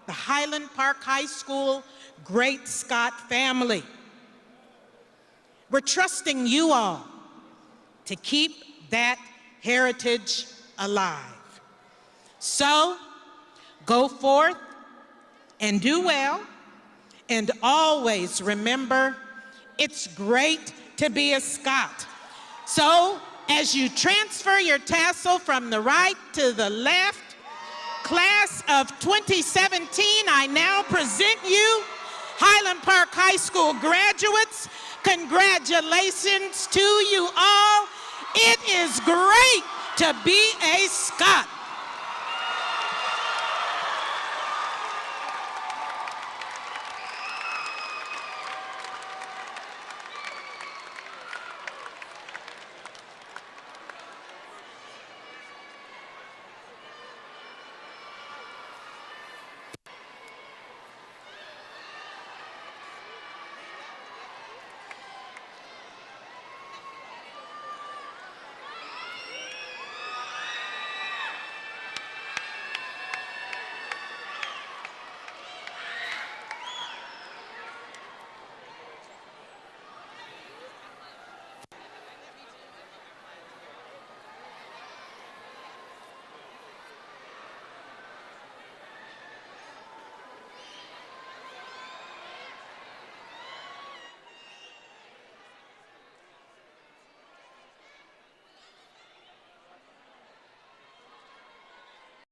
The Highland Park High School Great Scott family. We're trusting you all to keep that heritage alive. So, go forth and do well, and always remember, it's great to be a Scot. So, as you transfer your tassel from the right to the left, class of 2017, I now present you Highland Park High School graduates. Congratulations to you all. It is great to be a Scot.